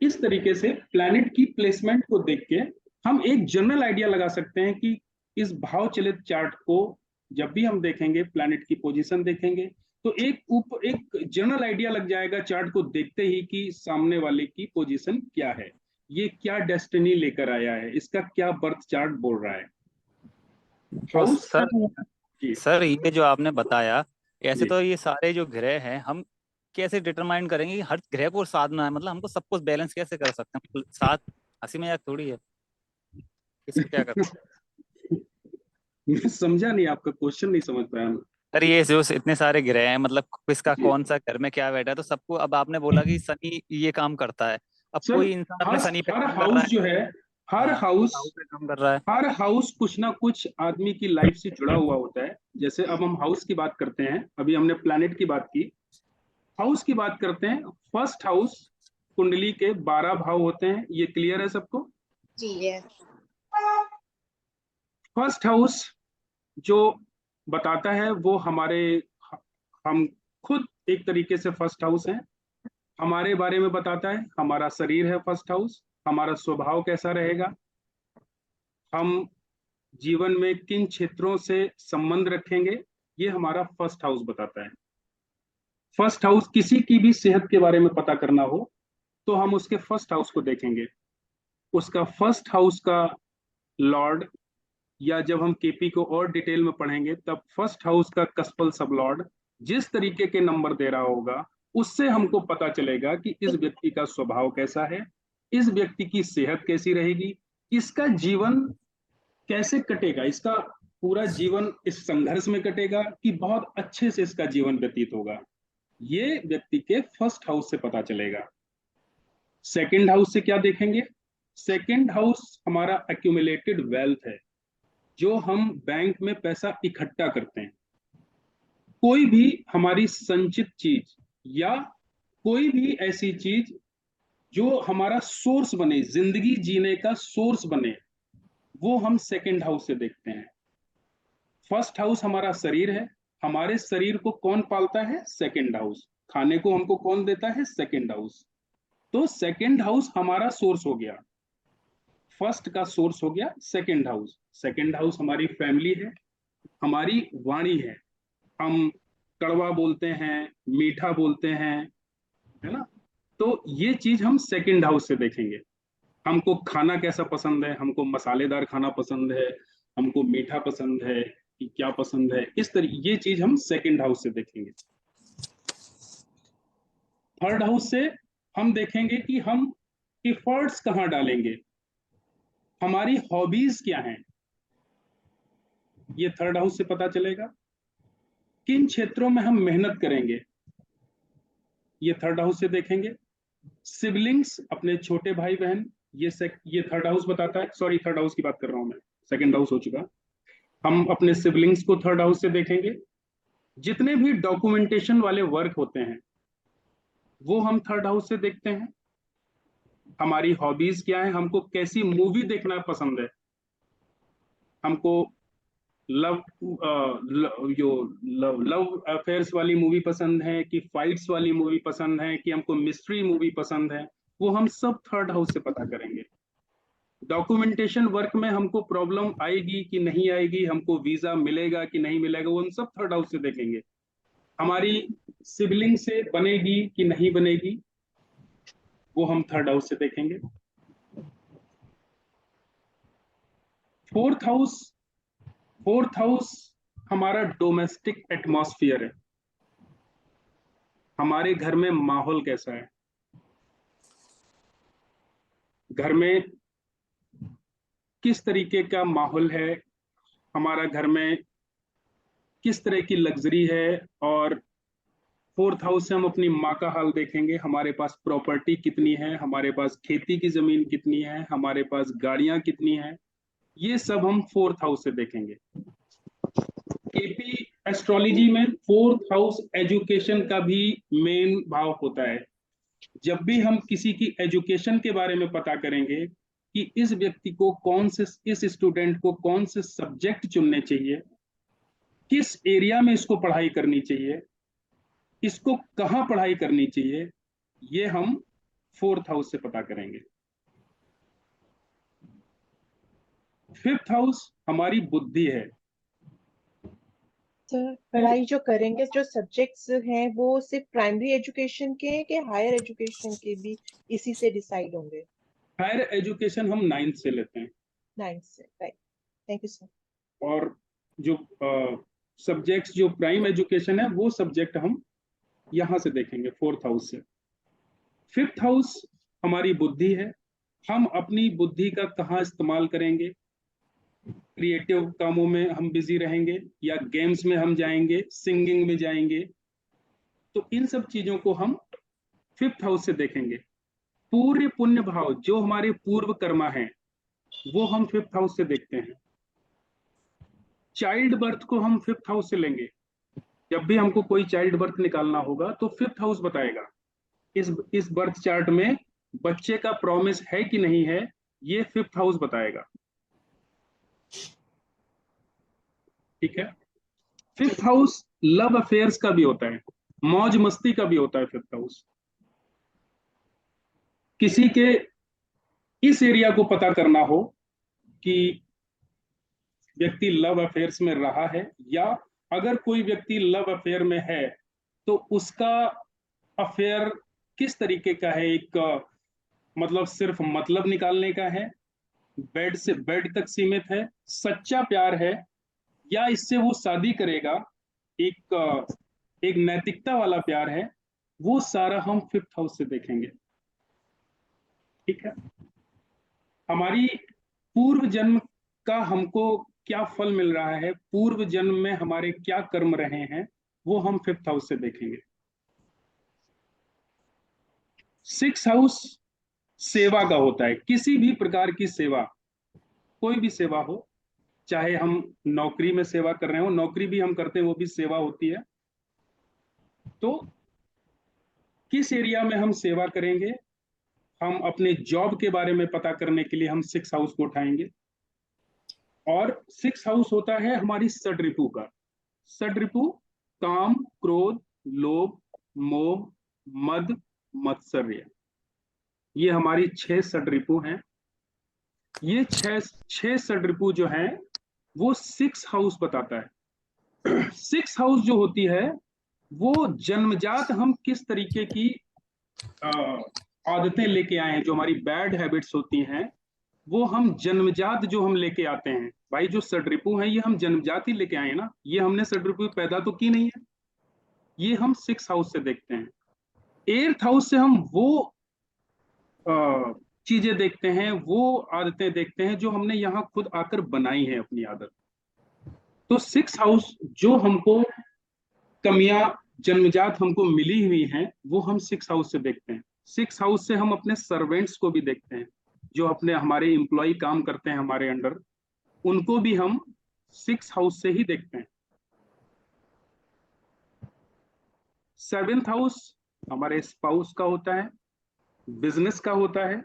इस तरीके से प्लैनेट की प्लेसमेंट को देख के हम एक जनरल आइडिया लगा सकते हैं कि इस भाव चलित चार्ट को जब भी हम देखेंगे, प्लैनेट की पोजीशन देखेंगे, तो एक जनरल आइडिया लग जाएगा चार्ट को देखते ही कि सामने वाले की पोजीशन क्या है, ये क्या डेस्टिनी लेकर आया है, इसका क्या बर्थ चार्ट बोल रहा है। तो सर ये जो आपने बताया, ऐसे तो ये सारे जो ग्रह हैं, हम कैसे डिटरमाइन करेंगे कि हर ग्रह को साधना है? मतलब हमको सब कुछ बैलेंस कैसे कर सकते हैं? साथ हंसी मजाक थोड़ी है, इसको क्या करते हैं? मैं समझा नहीं, आपका क्वेश्चन नहीं समझ पाया मैं। सर ये जो इतने सारे ग्रह हैं, मतलब किसका कौन सा घर में क्या बैठा है, तो सबको, अब आपने बोला कि शनि ये काम करता है, अब कोई इंसान अपने शनि पे हर काम कर हाउस रहा है, जो है, हर हाउस काम कर रहा है। हर हाउस कुछ ना कुछ आदमी की लाइफ से जुड़ा हुआ होता है। जैसे अब हम हाउस की बात करते हैं, अभी हमने प्लैनेट की बात की, हाउस की बात करते हैं। फर्स्ट हाउस कुंडली के 12 भाव होते हैं, ये क्लियर है सबको? जी है। फर्स्ट हाउस जो बताता है वो हम खुद एक तरीके से फर्स्ट हाउस हैं, हमारे बारे में बताता है। हमारा शरीर है फर्स्ट हाउस, हमारा स्वभाव कैसा रहेगा, हम जीवन में किन क्षेत्रों से संबंध रखेंगे, ये हमारा फर्स्ट हाउस बताता है। फर्स्ट हाउस, किसी की भी सेहत के बारे में पता करना हो तो हम उसके फर्स्ट हाउस को देखेंगे। उसका फर्स्ट हाउस का लॉर्ड, या जब हम केपी को और डिटेल में पढ़ेंगे तब फर्स्ट हाउस का कस्पल सब लॉर्ड जिस तरीके के नंबर दे रहा होगा, उससे हमको पता चलेगा कि इस व्यक्ति का स्वभाव कैसा है, इस व्यक्ति की सेहत कैसी रहेगी, इसका जीवन कैसे कटेगा, इसका पूरा जीवन इस संघर्ष में कटेगा कि बहुत अच्छे से इसका जीवन व्यतीत होगा, ये व्यक्ति के फर्स्ट हाउस से पता चलेगा। सेकंड हाउस से क्या देखेंगे? सेकंड हाउस हमारा एक्यूमुलेटेड वेल्थ है, जो हम बैंक में पैसा इकट्ठा करते हैं। कोई भी हमारी संचित चीज या कोई भी ऐसी चीज जो हमारा सोर्स बने, जिंदगी जीने का सोर्स बने, वो हम सेकंड हाउस से देखते हैं। फर्स्ट हाउस हमारा शरीर है, हमारे शरीर को कौन पालता है? Second house. खाने को हमको कौन देता है? Second house. तो सेकंड हाउस हमारा सोर्स हो गया, फर्स्ट का सोर्स हो गया सेकंड हाउस। सेकंड हाउस हमारी फैमिली है, हमारी वाणी है, हम कड़वा बोलते हैं, मीठा बोलते हैं, है ना? तो ये चीज हम सेकंड हाउस से देखेंगे। हमको खाना कैसा पसंद है, हमको मसालेदार खाना पसंद है, हमको मीठा पसंद है कि क्या पसंद है, इस तरह ये चीज हम सेकंड हाउस से देखेंगे। थर्ड हाउस से हम देखेंगे कि हम एफर्ट्स कहाँ डालेंगे, हमारी हॉबीज क्या हैं, ये थर्ड हाउस से पता चलेगा। किन क्षेत्रों में हम मेहनत करेंगे, ये थर्ड हाउस से देखेंगे। सिबलिंग्स, अपने छोटे भाई बहन, ये थर्ड हाउस बताता है। सॉरी, थर्ड हाउस की बात कर रहा हूं मैं, सेकंड हाउस हो चुका। हम अपने सिबलिंग्स को थर्ड हाउस से देखेंगे। जितने भी डॉक्यूमेंटेशन वाले वर्क होते हैं वो हम थर्ड हाउस से देखते हैं। हमारी हॉबीज क्या है, हमको कैसी मूवी देखना पसंद है, हमको लव लव अफेयर्स वाली मूवी पसंद है कि फाइट्स वाली मूवी पसंद है कि हमको मिस्ट्री मूवी पसंद है, वो हम सब थर्ड हाउस से पता करेंगे। डॉक्यूमेंटेशन वर्क में हमको प्रॉब्लम आएगी कि नहीं आएगी, हमको वीजा मिलेगा कि नहीं मिलेगा, वो हम सब थर्ड हाउस से देखेंगे। हमारी सिबलिंग से बनेगी कि नहीं बनेगी, वो हम थर्ड हाउस से देखेंगे। फोर्थ हाउस हमारा डोमेस्टिक एटमॉस्फेयर है, हमारे घर में माहौल कैसा है, घर में किस तरीके का माहौल है, हमारा घर में किस तरह की लग्जरी है। और फोर्थ हाउस से हम अपनी माँ का हाल देखेंगे, हमारे पास प्रॉपर्टी कितनी है, हमारे पास खेती की जमीन कितनी है, हमारे पास गाड़ियां कितनी हैं, ये सब हम फोर्थ हाउस से देखेंगे। केपी एस्ट्रोलॉजी में फोर्थ हाउस एजुकेशन का भी मेन भाव होता है। जब भी हम किसी की एजुकेशन के बारे में पता करेंगे कि इस व्यक्ति को इस स्टूडेंट को कौन से सब्जेक्ट चुनने चाहिए, किस एरिया में इसको पढ़ाई करनी चाहिए, इसको कहाँ पढ़ाई करनी चाहिए, ये हम फोर्थ हाउस से पता करेंगे। फिफ्थ हाउस हमारी बुद्धि है। सर, पढ़ाई जो करेंगे, जो सब्जेक्ट्स हैं वो सिर्फ प्राइमरी एजुकेशन के हैं कि हायर एजुकेशन के भी इसी से डिसाइड होंगे? हायर एजुकेशन हम 9th से लेते हैं। 9th से, राइट। Thank you sir. और जो सब्जेक्ट्स जो प्राइम एजुकेशन है वो सब्जेक्ट हम यहां से देखेंगे, फोर्थ हाउस से। फिफ्थ हाउस हमारी बुद्धि है, हम अपनी बुद्धि का कहाँ इस्तेमाल करेंगे, क्रिएटिव कामों में हम बिजी रहेंगे या गेम्स में हम जाएंगे, सिंगिंग में जाएंगे, तो इन सब चीजों को हम फिफ्थ हाउस से देखेंगे। पूर्य पुण्य भाव, जो हमारे पूर्व कर्मा हैं, वो हम फिफ्थ हाउस से देखते हैं। चाइल्ड बर्थ को हम फिफ्थ हाउस से लेंगे। जब भी हमको कोई चाइल्ड बर्थ निकालना होगा तो फिफ्थ हाउस बताएगा इस बर्थ चार्ट में बच्चे का प्रॉमिस है कि नहीं है, ये फिफ्थ हाउस बताएगा। ठीक है। फिफ्थ हाउस लव अफेयर्स का भी होता है, मौज मस्ती का भी होता है फिफ्थ हाउस। किसी के इस एरिया को पता करना हो कि व्यक्ति लव अफेयर्स में रहा है, या अगर कोई व्यक्ति लव अफेयर में है तो उसका अफेयर किस तरीके का है, एक मतलब सिर्फ मतलब निकालने का है, बेड से बेड तक सीमित है, सच्चा प्यार है, या इससे वो शादी करेगा, एक नैतिकता वाला प्यार है, वो सारा हम फिफ्थ हाउस से देखेंगे। ठीक है। हमारी पूर्व जन्म का हमको क्या फल मिल रहा है, पूर्व जन्म में हमारे क्या कर्म रहे हैं, वो हम फिफ्थ हाउस से देखेंगे। सिक्स हाउस सेवा का होता है, किसी भी प्रकार की सेवा, कोई भी सेवा हो, चाहे हम नौकरी में सेवा कर रहे हो, नौकरी भी हम करते हैं, वो भी सेवा होती है। तो किस एरिया में हम सेवा करेंगे, हम अपने जॉब के बारे में पता करने के लिए हम सिक्स हाउस को उठाएंगे। और सिक्स हाउस होता है हमारी षड्रिपु का। षड्रिपु काम, क्रोध, लोभ, मोह, मद, मत्सर्य, ये हमारी 6 षड्रिपु हैं। ये छह षड्रिपु जो हैं वो सिक्स हाउस बताता है। सिक्स हाउस जो होती है वो जन्मजात हम किस तरीके की आदतें लेके आए हैं, जो हमारी बैड हैबिट्स होती हैं, वो हम जन्मजात जो हम लेके आते हैं। भाई जो षड्रिपु हैं ये हम जन्मजात ही लेके आए हैं ना, ये हमने षड्रिपु पैदा तो की नहीं है, ये हम सिक्स हाउस से देखते हैं। एर्थ हाउस से हम वो चीजें देखते हैं, वो आदतें देखते हैं जो हमने यहाँ खुद आकर बनाई है अपनी आदत। तो 6th हाउस जो हमको कमियां जन्मजात हमको मिली हुई हैं, वो हम 6th हाउस से देखते हैं। 6th हाउस से हम अपने सर्वेंट्स को भी देखते हैं, जो अपने हमारे एम्प्लॉय काम करते हैं हमारे अंडर, उनको भी हम 6th हाउस से ही देखते हैं। 7th हाउस हमारे स्पाउस का होता है, बिजनेस का होता है।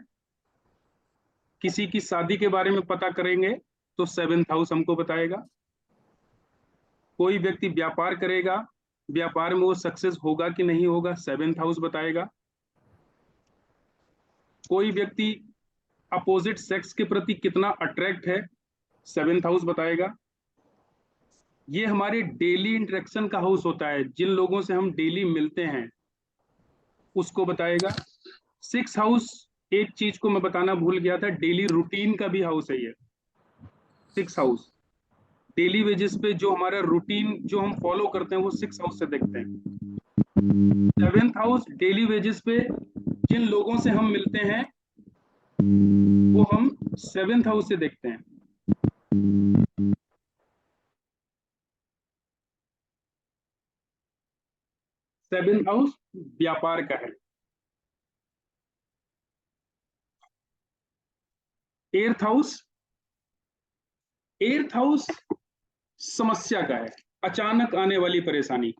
किसी की शादी के बारे में पता करेंगे तो 7th हाउस हमको बताएगा। कोई व्यक्ति व्यापार करेगा, व्यापार में वो सक्सेस होगा कि नहीं होगा, 7th हाउस बताएगा। कोई व्यक्ति अपोजिट सेक्स के प्रति कितना अट्रैक्ट है, 7th हाउस बताएगा। ये हमारे डेली इंटरेक्शन का हाउस होता है, जिन लोगों से हम डेली मिलते हैं उसको बताएगा। 6th हाउस, एक चीज को मैं बताना भूल गया था, डेली रूटीन का भी हाउस है ये 6th हाउस। डेली वेजेस पे जो हमारा रूटीन जो हम फॉलो करते हैं वो 6th हाउस से देखते हैं। 7th हाउस डेली वेजेस पे जिन लोगों से हम मिलते हैं वो हम 7th हाउस से देखते हैं। सेवेंथ हाउस व्यापार का है। 8th हाउस, 8th हाउस समस्या का है, अचानक आने वाली परेशानी।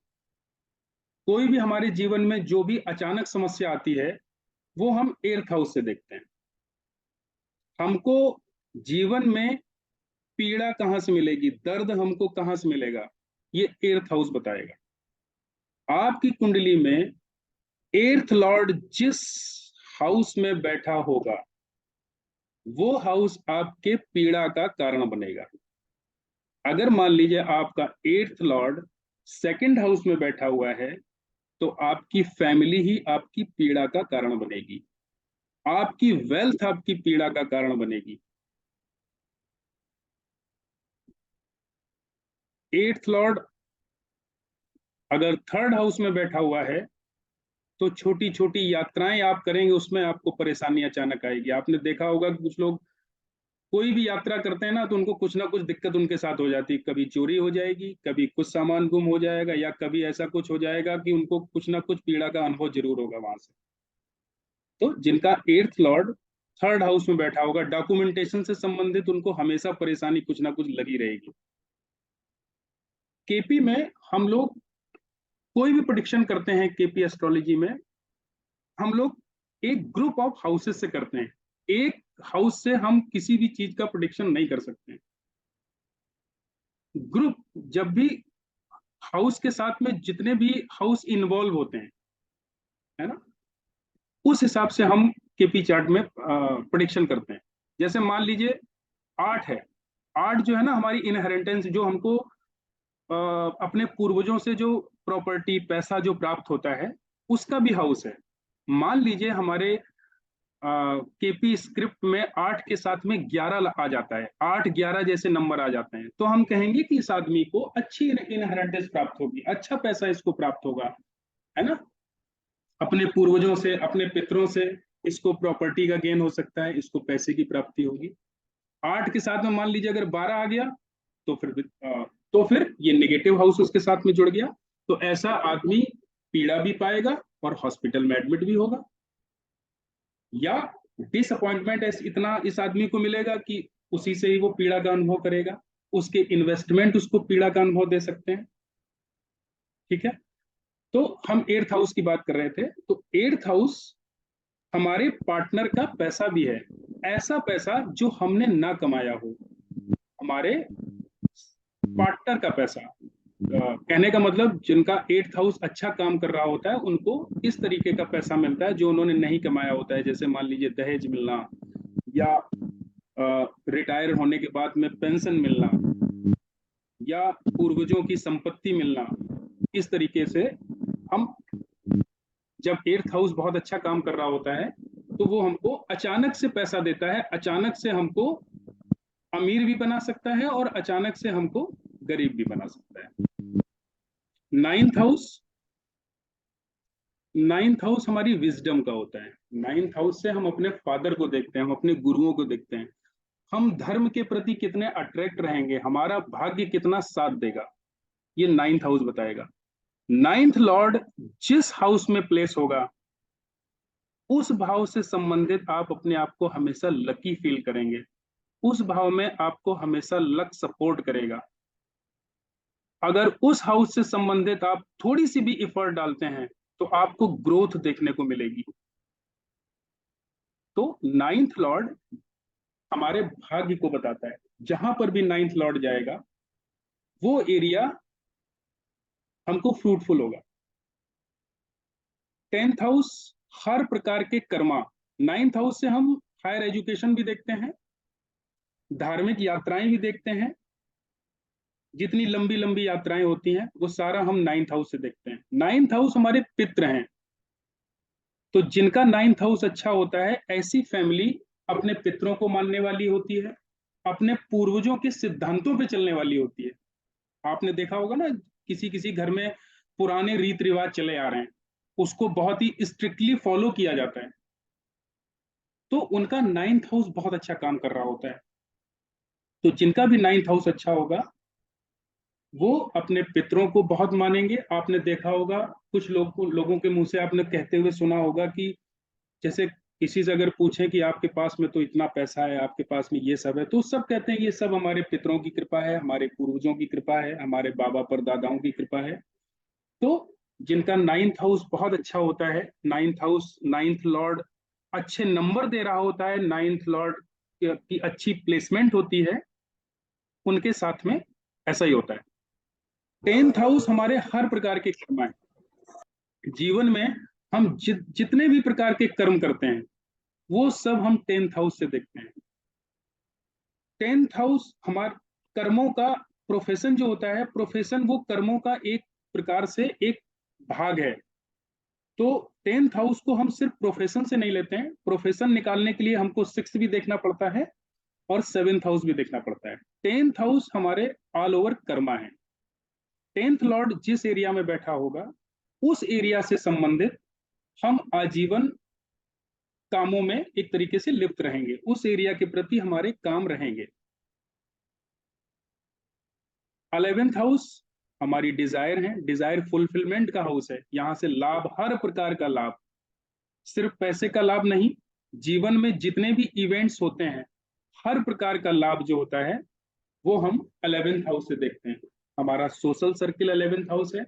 कोई भी हमारे जीवन में जो भी अचानक समस्या आती है वो हम 8th हाउस से देखते हैं। हमको जीवन में पीड़ा कहां से मिलेगी, दर्द हमको कहां से मिलेगा, ये 8th हाउस बताएगा। आपकी कुंडली में 8th लॉर्ड जिस हाउस में बैठा होगा वो हाउस आपके पीड़ा का कारण बनेगा। अगर मान लीजिए आपका 8th लॉर्ड 2nd हाउस में बैठा हुआ है तो आपकी फैमिली ही आपकी पीड़ा का कारण बनेगी, आपकी वेल्थ आपकी पीड़ा का कारण बनेगी। 8th लॉर्ड अगर 3rd हाउस में बैठा हुआ है तो छोटी छोटी यात्राएं आप करेंगे उसमें आपको परेशानी अचानक आएगी। आपने देखा होगा कि कुछ लोग कोई भी यात्रा करते हैं ना तो उनको कुछ ना कुछ दिक्कत उनके साथ हो जाती है, कभी चोरी हो जाएगी, कभी कुछ सामान गुम हो जाएगा, या कभी ऐसा कुछ हो जाएगा कि उनको कुछ ना कुछ पीड़ा का अनुभव जरूर होगा वहां से। तो जिनका 8th लॉर्ड 3rd हाउस में बैठा होगा, डॉक्यूमेंटेशन से संबंधित उनको हमेशा परेशानी कुछ ना कुछ लगी रहेगी। केपी में हम लोग कोई भी प्रेडिक्शन करते हैं, केपी एस्ट्रोलॉजी में हम लोग एक ग्रुप ऑफ हाउसेस से करते हैं। एक हाउस से हम किसी भी चीज का प्रेडिक्शन नहीं कर सकते। ग्रुप, जब भी हाउस के साथ में जितने भी हाउस इन्वॉल्व होते हैं, है ना, उस हिसाब से हम केपी चार्ट में प्रेडिक्शन करते हैं। जैसे मान लीजिए 8 है, 8 जो है ना हमारी इनहेरिटेंस, जो हमको अपने पूर्वजों से जो प्रॉपर्टी पैसा जो प्राप्त होता है उसका भी हाउस है। मान लीजिए हमारे केपी स्क्रिप्ट में 8 के साथ में 11 आ जाता है, 8 11 जैसे नंबर आ जाते हैं, तो हम कहेंगे कि इस आदमी को अच्छी इनहेरिटेंस प्राप्त होगी, अच्छा पैसा इसको प्राप्त होगा, है ना, अपने पूर्वजों से, अपने पितरों से इसको प्रॉपर्टी का गेन हो सकता है, इसको पैसे की प्राप्ति होगी। 8 के साथ में मान लीजिए अगर 12 आ गया तो फिर ये नेगेटिव हाउस उसके साथ में जुड़ गया, तो ऐसा आदमी पीड़ा भी पाएगा और हॉस्पिटल में एडमिट भी होगा, या डिसअपॉइंटमेंट इतना इस आदमी को मिलेगा कि उसी से ही वो पीड़ा का अनुभव करेगा, उसके इन्वेस्टमेंट उसको पीड़ा का अनुभव दे सकते हैं। ठीक है, तो हम 8th हाउस की बात कर रहे थे, तो 8th हाउस हमारे पार्टनर का पैसा भी है, ऐसा पैसा जो हमने ना कमाया हो, हमारे पार्टनर का पैसा। कहने का मतलब जिनका 8th हाउस अच्छा काम कर रहा होता है उनको इस तरीके का पैसा मिलता है जो उन्होंने नहीं कमाया होता है। जैसे मान लीजिए दहेज मिलना, या रिटायर होने के बाद में पेंशन मिलना, या पूर्वजों की संपत्ति मिलना। इस तरीके से हम, जब 8th हाउस बहुत अच्छा काम कर रहा होता है तो वो हमको अचानक से पैसा देता है, अचानक से हमको अमीर भी बना सकता है और अचानक से हमको गरीब भी बना सकता है। 9th हाउस, 9th हाउस हमारी विजडम का होता है। 9th हाउस से हम अपने फादर को देखते हैं, हम अपने गुरुओं को देखते हैं, हम धर्म के प्रति कितने अट्रैक्ट रहेंगे, हमारा भाग्य कितना साथ देगा, ये 9th हाउस बताएगा। 9th लॉर्ड जिस हाउस में प्लेस होगा उस भाव से संबंधित आप अपने आप को हमेशा लकी फील करेंगे, उस भाव में आपको हमेशा लक सपोर्ट करेगा। अगर उस हाउस से संबंधित आप थोड़ी सी भी एफर्ट डालते हैं तो आपको ग्रोथ देखने को मिलेगी। तो 9th लॉर्ड हमारे भाग्य को बताता है, जहां पर भी 9th लॉर्ड जाएगा वो एरिया हमको फ्रूटफुल होगा। 10th हाउस हर प्रकार के कर्मा, 9th हाउस से हम हायर एजुकेशन भी देखते हैं, धार्मिक यात्राएं भी देखते हैं, जितनी लंबी लंबी यात्राएं होती हैं वो सारा हम 9th हाउस से देखते हैं। 9th हाउस हमारे पितृ हैं, तो जिनका 9th हाउस अच्छा होता है ऐसी फैमिली अपने पितरों को मानने वाली होती है, अपने पूर्वजों के सिद्धांतों पे चलने वाली होती है। आपने देखा होगा ना, किसी किसी घर में पुराने रीत रिवाज चले आ रहे हैं, उसको बहुत ही स्ट्रिक्टली फॉलो किया जाता है, तो उनका 9th हाउस बहुत अच्छा काम कर रहा होता है। तो जिनका भी 9th हाउस अच्छा होगा वो अपने पितरों को बहुत मानेंगे। आपने देखा होगा कुछ लोगों के मुंह से आपने कहते हुए सुना होगा कि जैसे किसी से अगर पूछें कि आपके पास में तो इतना पैसा है, आपके पास में ये सब है, तो सब कहते हैं ये सब हमारे पितरों की कृपा है, हमारे पूर्वजों की कृपा है, हमारे बाबा परदादाओं की कृपा है। तो जिनका 9th हाउस बहुत अच्छा होता है, 9th हाउस 9th लॉर्ड अच्छे नंबर दे रहा होता है, 9th लॉर्ड की अच्छी प्लेसमेंट होती है, उनके साथ में ऐसा ही होता है। 10th हाउस हमारे हर प्रकार के कर्म है, जीवन में हम जितने भी प्रकार के कर्म करते हैं वो सब हम 10th हाउस से देखते हैं। 10th हाउस हमारे कर्मों का प्रोफेशन जो होता है, प्रोफेशन वो कर्मों का एक प्रकार से एक भाग है। तो 10th हाउस को हम सिर्फ प्रोफेशन से नहीं लेते हैं, प्रोफेशन निकालने के लिए हमको 6th भी देखना पड़ता है और 7th हाउस भी देखना पड़ता है। 10th हाउस हमारे ऑल ओवर कर्मा है। 10th लॉर्ड जिस एरिया में बैठा होगा उस एरिया से संबंधित हम आजीवन कामों में एक तरीके से लिप्त रहेंगे, उस एरिया के प्रति हमारे काम रहेंगे। 11th हाउस हमारी डिजायर है, डिजायर फुलफिलमेंट का हाउस है, यहां से लाभ, हर प्रकार का लाभ, सिर्फ पैसे का लाभ नहीं, जीवन में जितने भी इवेंट्स होते हैं हर प्रकार का लाभ जो होता है वो हम 11th हाउस से देखते हैं। हमारा सोशल सर्किल 11th हाउस है,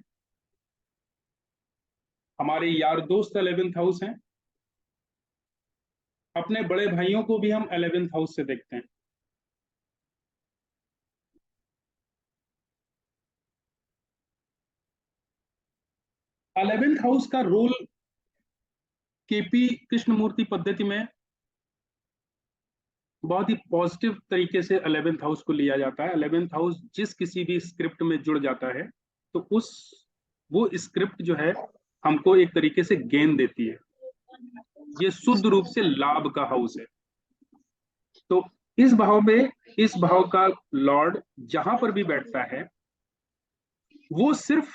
हमारे यार दोस्त 11th हाउस हैं, अपने बड़े भाइयों को भी हम 11th हाउस से देखते हैं। अलेवेंथ हाउस का रोल केपी कृष्णमूर्ति पद्धति में बहुत ही पॉजिटिव तरीके से 11th हाउस को लिया जाता है। 11th हाउस जिस किसी भी स्क्रिप्ट में जुड़ जाता है तो वो स्क्रिप्ट जो है हमको एक तरीके से गेन देती है, ये शुद्ध रूप से लाभ का हाउस है। तो इस भाव में, इस भाव का लॉर्ड जहां पर भी बैठता है वो सिर्फ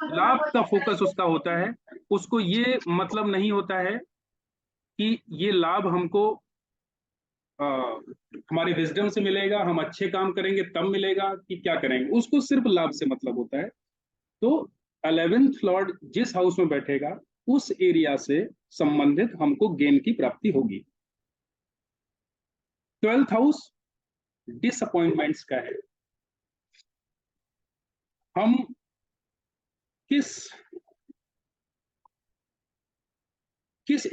लाभ का फोकस उसका होता है, उसको ये मतलब नहीं होता है कि ये लाभ हमको हमारे विजडम से मिलेगा, हम अच्छे काम करेंगे तब मिलेगा कि क्या करेंगे, उसको सिर्फ लाभ से मतलब होता है। तो 11th लॉर्ड जिस हाउस में बैठेगा उस एरिया से संबंधित हमको गेन की प्राप्ति होगी। 12th हाउस डिसअपॉइंटमेंट्स का है, हम किस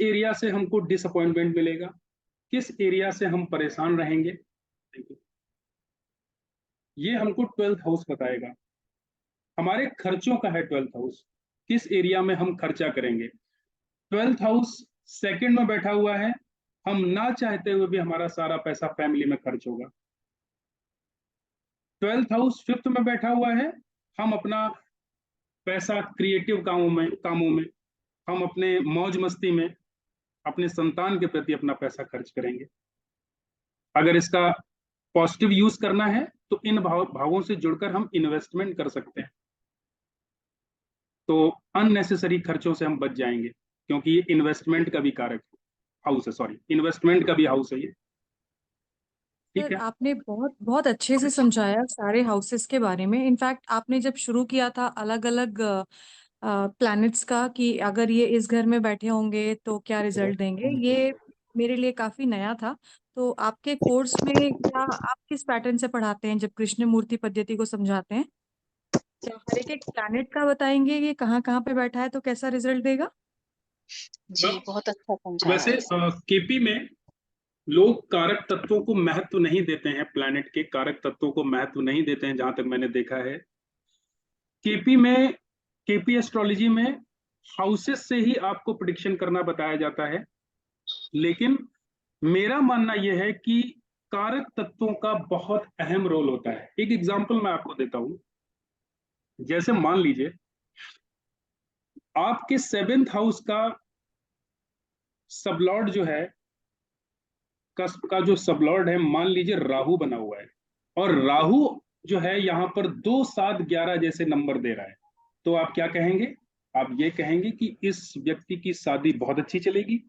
एरिया से हमको डिसअपॉइंटमेंट मिलेगा, किस एरिया से हम परेशान रहेंगे, ये हमको 12th हाउस बताएगा। हमारे खर्चों का है 12th हाउस, किस एरिया में हम खर्चा करेंगे। 12th हाउस सेकंड में बैठा हुआ है, हम ना चाहते हुए भी हमारा सारा पैसा फैमिली में खर्च होगा। 12th हाउस 5th में बैठा हुआ है, हम अपना पैसा क्रिएटिव कामों में हम अपने मौज मस्ती में अपने संतान के प्रति अपना पैसा खर्च करेंगे। अगर इसका पॉजिटिव यूज करना है तो इन भावों से जुड़कर हम इन्वेस्टमेंट कर सकते हैं, तो अननेसेसरी खर्चों से हम बच जाएंगे। क्योंकि ये इन्वेस्टमेंट का भी कारक हाउस है, सॉरी इन्वेस्टमेंट का भी हाउस है ये। ठीक सर है, आपने बहुत बहुत अच्छे से समझाया सारे हाउसेस के बारे में। इनफैक्ट आपने जब शुरू किया था अलग अलग प्लैनेट्स का कि अगर ये इस घर में बैठे होंगे तो क्या रिजल्ट देंगे, ये मेरे लिए काफी नया था। तो आपके कोर्स में क्या आप किस पैटर्न से पढ़ाते हैं जब कृष्ण मूर्ति पद्धति को समझाते हैं? क्या हर एक एक प्लैनेट का बताएंगे ये कहाँ कहाँ पे बैठा है तो कैसा रिजल्ट देगा? जी बहुत अच्छा समझाया वैसे केपी में लोग कारक तत्वों को महत्व नहीं देते हैं, प्लैनेट के कारक तत्वों को महत्व नहीं देते हैं, जहां तक मैंने देखा है। केपी में, केपी एस्ट्रोलॉजी में हाउसेस से ही आपको प्रिडिक्शन करना बताया जाता है, लेकिन मेरा मानना यह है कि कारक तत्वों का बहुत अहम रोल होता है। एक एग्जांपल मैं आपको देता हूं, जैसे मान लीजिए आपके 7th हाउस का सबलॉर्ड जो है, कस्प का जो सबलॉर्ड है, मान लीजिए राहु बना हुआ है, और राहु जो है यहाँ पर 2, 7, 11 जैसे नंबर दे रहा है, तो आप क्या कहेंगे? आप ये कहेंगे कि इस व्यक्ति की शादी बहुत अच्छी चलेगी,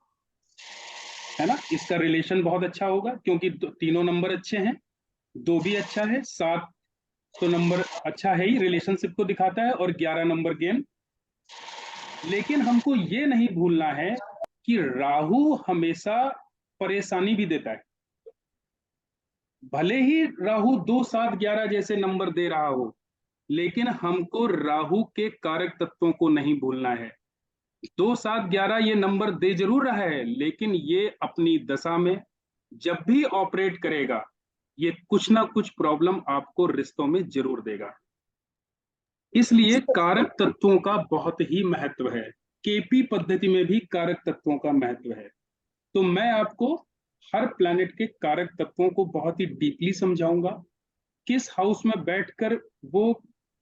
है ना, इसका रिलेशन बहुत अच्छा होगा, क्योंकि तीनों नंबर अच्छे हैं, 2 भी अच्छा है, 7 तो नंबर अच्छा है ही, रिलेशनशिप को दिखाता है, और 11 नंबर गेम। लेकिन हमको ये नहीं भूलना है कि राहु हमेशा परेशानी भी देता है। भले ही राहु 2, 7, 11 जैसे नंबर दे रहा हो, लेकिन हमको राहु के कारक तत्वों को नहीं भूलना है। 2, 7, 11 ये नंबर दे जरूर रहा है, लेकिन ये अपनी दशा में जब भी ऑपरेट करेगा, ये कुछ ना कुछ प्रॉब्लम आपको रिश्तों में जरूर देगा। इसलिए कारक तत्वों का बहुत ही महत्व है। केपी पद्धति में भी कारक तत्वों का महत्व है। तो मैं आपको हर प्लैनेट के कारक तत्वों को बहुत ही डीपली समझाऊंगा, किस हाउस में बैठकर वो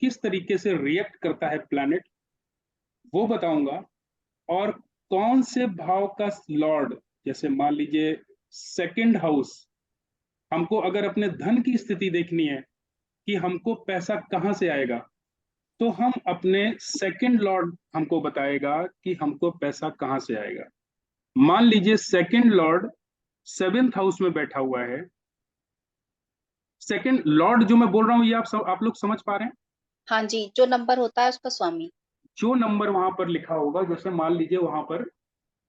किस तरीके से रिएक्ट करता है प्लैनेट, वो बताऊंगा, और कौन से भाव का लॉर्ड, जैसे मान लीजिए 2nd हाउस, हमको अगर अपने धन की स्थिति देखनी है कि हमको पैसा कहां से आएगा, तो हम अपने 2nd लॉर्ड हमको बताएगा कि हमको पैसा कहां से आएगा। मान लीजिए 2nd लॉर्ड 7th हाउस में बैठा हुआ है। 2nd लॉर्ड जो मैं बोल रहा हूं, ये आप लोग समझ पा रहे हैं? हाँ जी, जो नंबर होता है उसका स्वामी। जो नंबर वहां पर लिखा होगा, जैसे मान लीजिए वहां पर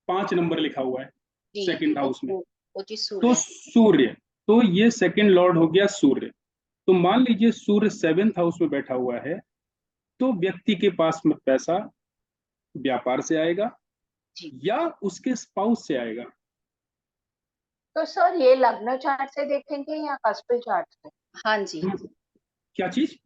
5 नंबर लिखा हुआ है जी 2nd हाउस में, वो जी तो सूर्य। सूर्य, तो ये 2nd लॉर्ड हो गया सूर्य। तो मान लीजिए सूर्य 7th हाउस में बैठा हुआ है, तो व्यक्ति के पास में पैसा व्यापार से आएगा या उसके स्पाउस से आएगा। तो सर ये लग्न चार्ट से देखेंगे या कस्प चार्ट से? हाँ जी क्या चीज?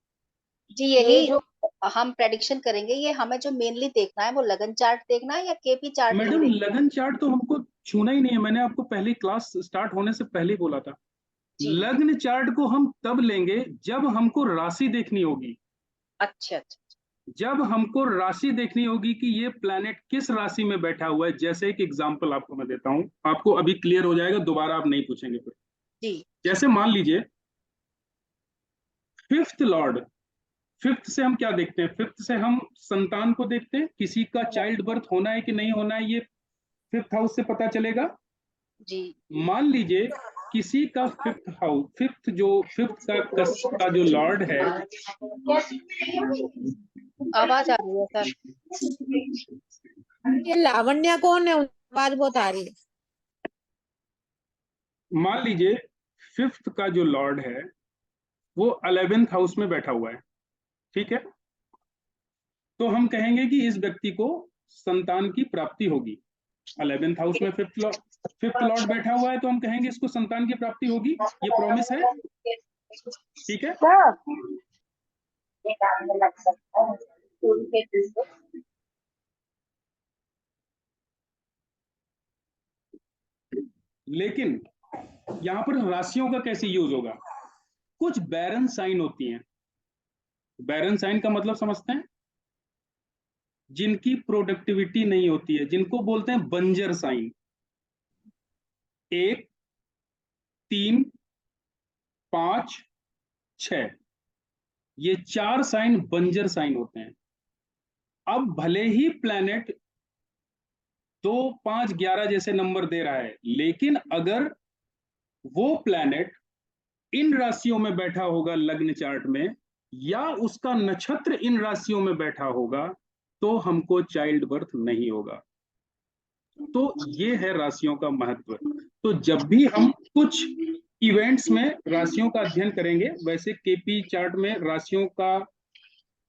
जी, यही जो हम प्रेडिक्शन करेंगे, ये हमें जो मेनली देखना है वो लगन चार्ट देखना है या केपी चार्ट नहीं मैडम देखना? लगन चार्ट तो हमको छूना ही नहीं है, मैंने आपको पहले क्लास स्टार्ट होने से पहले ही बोला था। लग्न चार्ट को हम तब लेंगे जब हमको राशि देखनी होगी। अच्छा अच्छा। जब हमको राशि देखनी होगी कि ये प्लैनेट किस राशि में बैठा हुआ है। जैसे एक एग्जांपल आपको मैं देता हूं, आपको अभी क्लियर हो जाएगा, दोबारा आप नहीं पूछेंगे फिर। जी जैसे मान लीजिए 5th लॉर्ड, 5th से हम क्या देखते हैं? 5th से हम संतान को देखते हैं, किसी का चाइल्ड बर्थ होना है कि नहीं होना है, ये 5th हाउस से पता चलेगा। जी मान लीजिए किसी का 5th हाउस, 5th का जो लॉर्ड है, आवाज आ रही है सर। ये लावण्या कौन है? आवाज बहुत आ रही है। मान लीजिए 5th का जो लॉर्ड है वो 11th हाउस में बैठा हुआ है, ठीक है, तो हम कहेंगे कि इस व्यक्ति को संतान की प्राप्ति होगी। 11th हाउस में 5th लॉर्ड बैठा हुआ है, तो हम कहेंगे इसको संतान की प्राप्ति होगी, ये प्रॉमिस है, ठीक है। लेकिन यहां पर राशियों का कैसे यूज होगा? कुछ बैरन साइन होती हैं। बैरन साइन का मतलब समझते हैं? जिनकी प्रोडक्टिविटी नहीं होती है, जिनको बोलते हैं बंजर साइन। 1, 3, 5, 6, ये 4 साइन बंजर साइन होते हैं। अब भले ही प्लैनेट 2, 5, 11 जैसे नंबर दे रहा है, लेकिन अगर वो प्लैनेट इन राशियों में बैठा होगा लग्न चार्ट में, या उसका नक्षत्र इन राशियों में बैठा होगा, तो हमको चाइल्ड बर्थ नहीं होगा। तो ये है राशियों का महत्व। तो जब भी हम कुछ इवेंट्स में राशियों का अध्ययन करेंगे, वैसे केपी चार्ट में राशियों का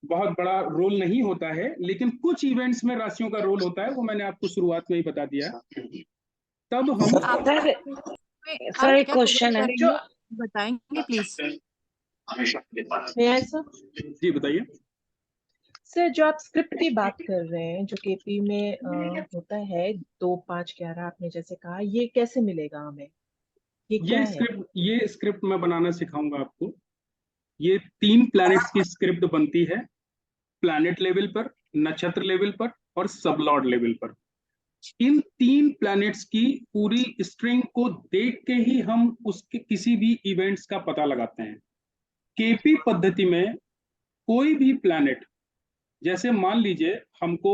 बहुत बड़ा रोल नहीं होता है, लेकिन कुछ इवेंट्स में राशियों का रोल होता है, वो मैंने आपको शुरुआत में ही बता दिया। तब हम सर एक क्वेश्चन है जो बताएंगे प्लीज। जी बताइए सर, जो आप स्क्रिप्ट की बात कर रहे हैं, जो केपी में होता है 2, 5, 11 आपने जैसे कहा, ये कैसे मिलेगा हमें? ये क्या है? ये स्क्रिप्ट मैं बनाना सिखाऊंगा आपको। ये 3 प्लैनेट्स की स्क्रिप्ट बनती है, प्लैनेट लेवल पर, नक्षत्र लेवल पर और सबलॉर्ड लेवल पर। इन 3 प्लैनेट्स की पूरी स्ट्रिंग को देख के ही हम उसके किसी भी इवेंट्स का पता लगाते हैं। केपी पद्धति में कोई भी प्लैनेट, जैसे मान लीजिए हमको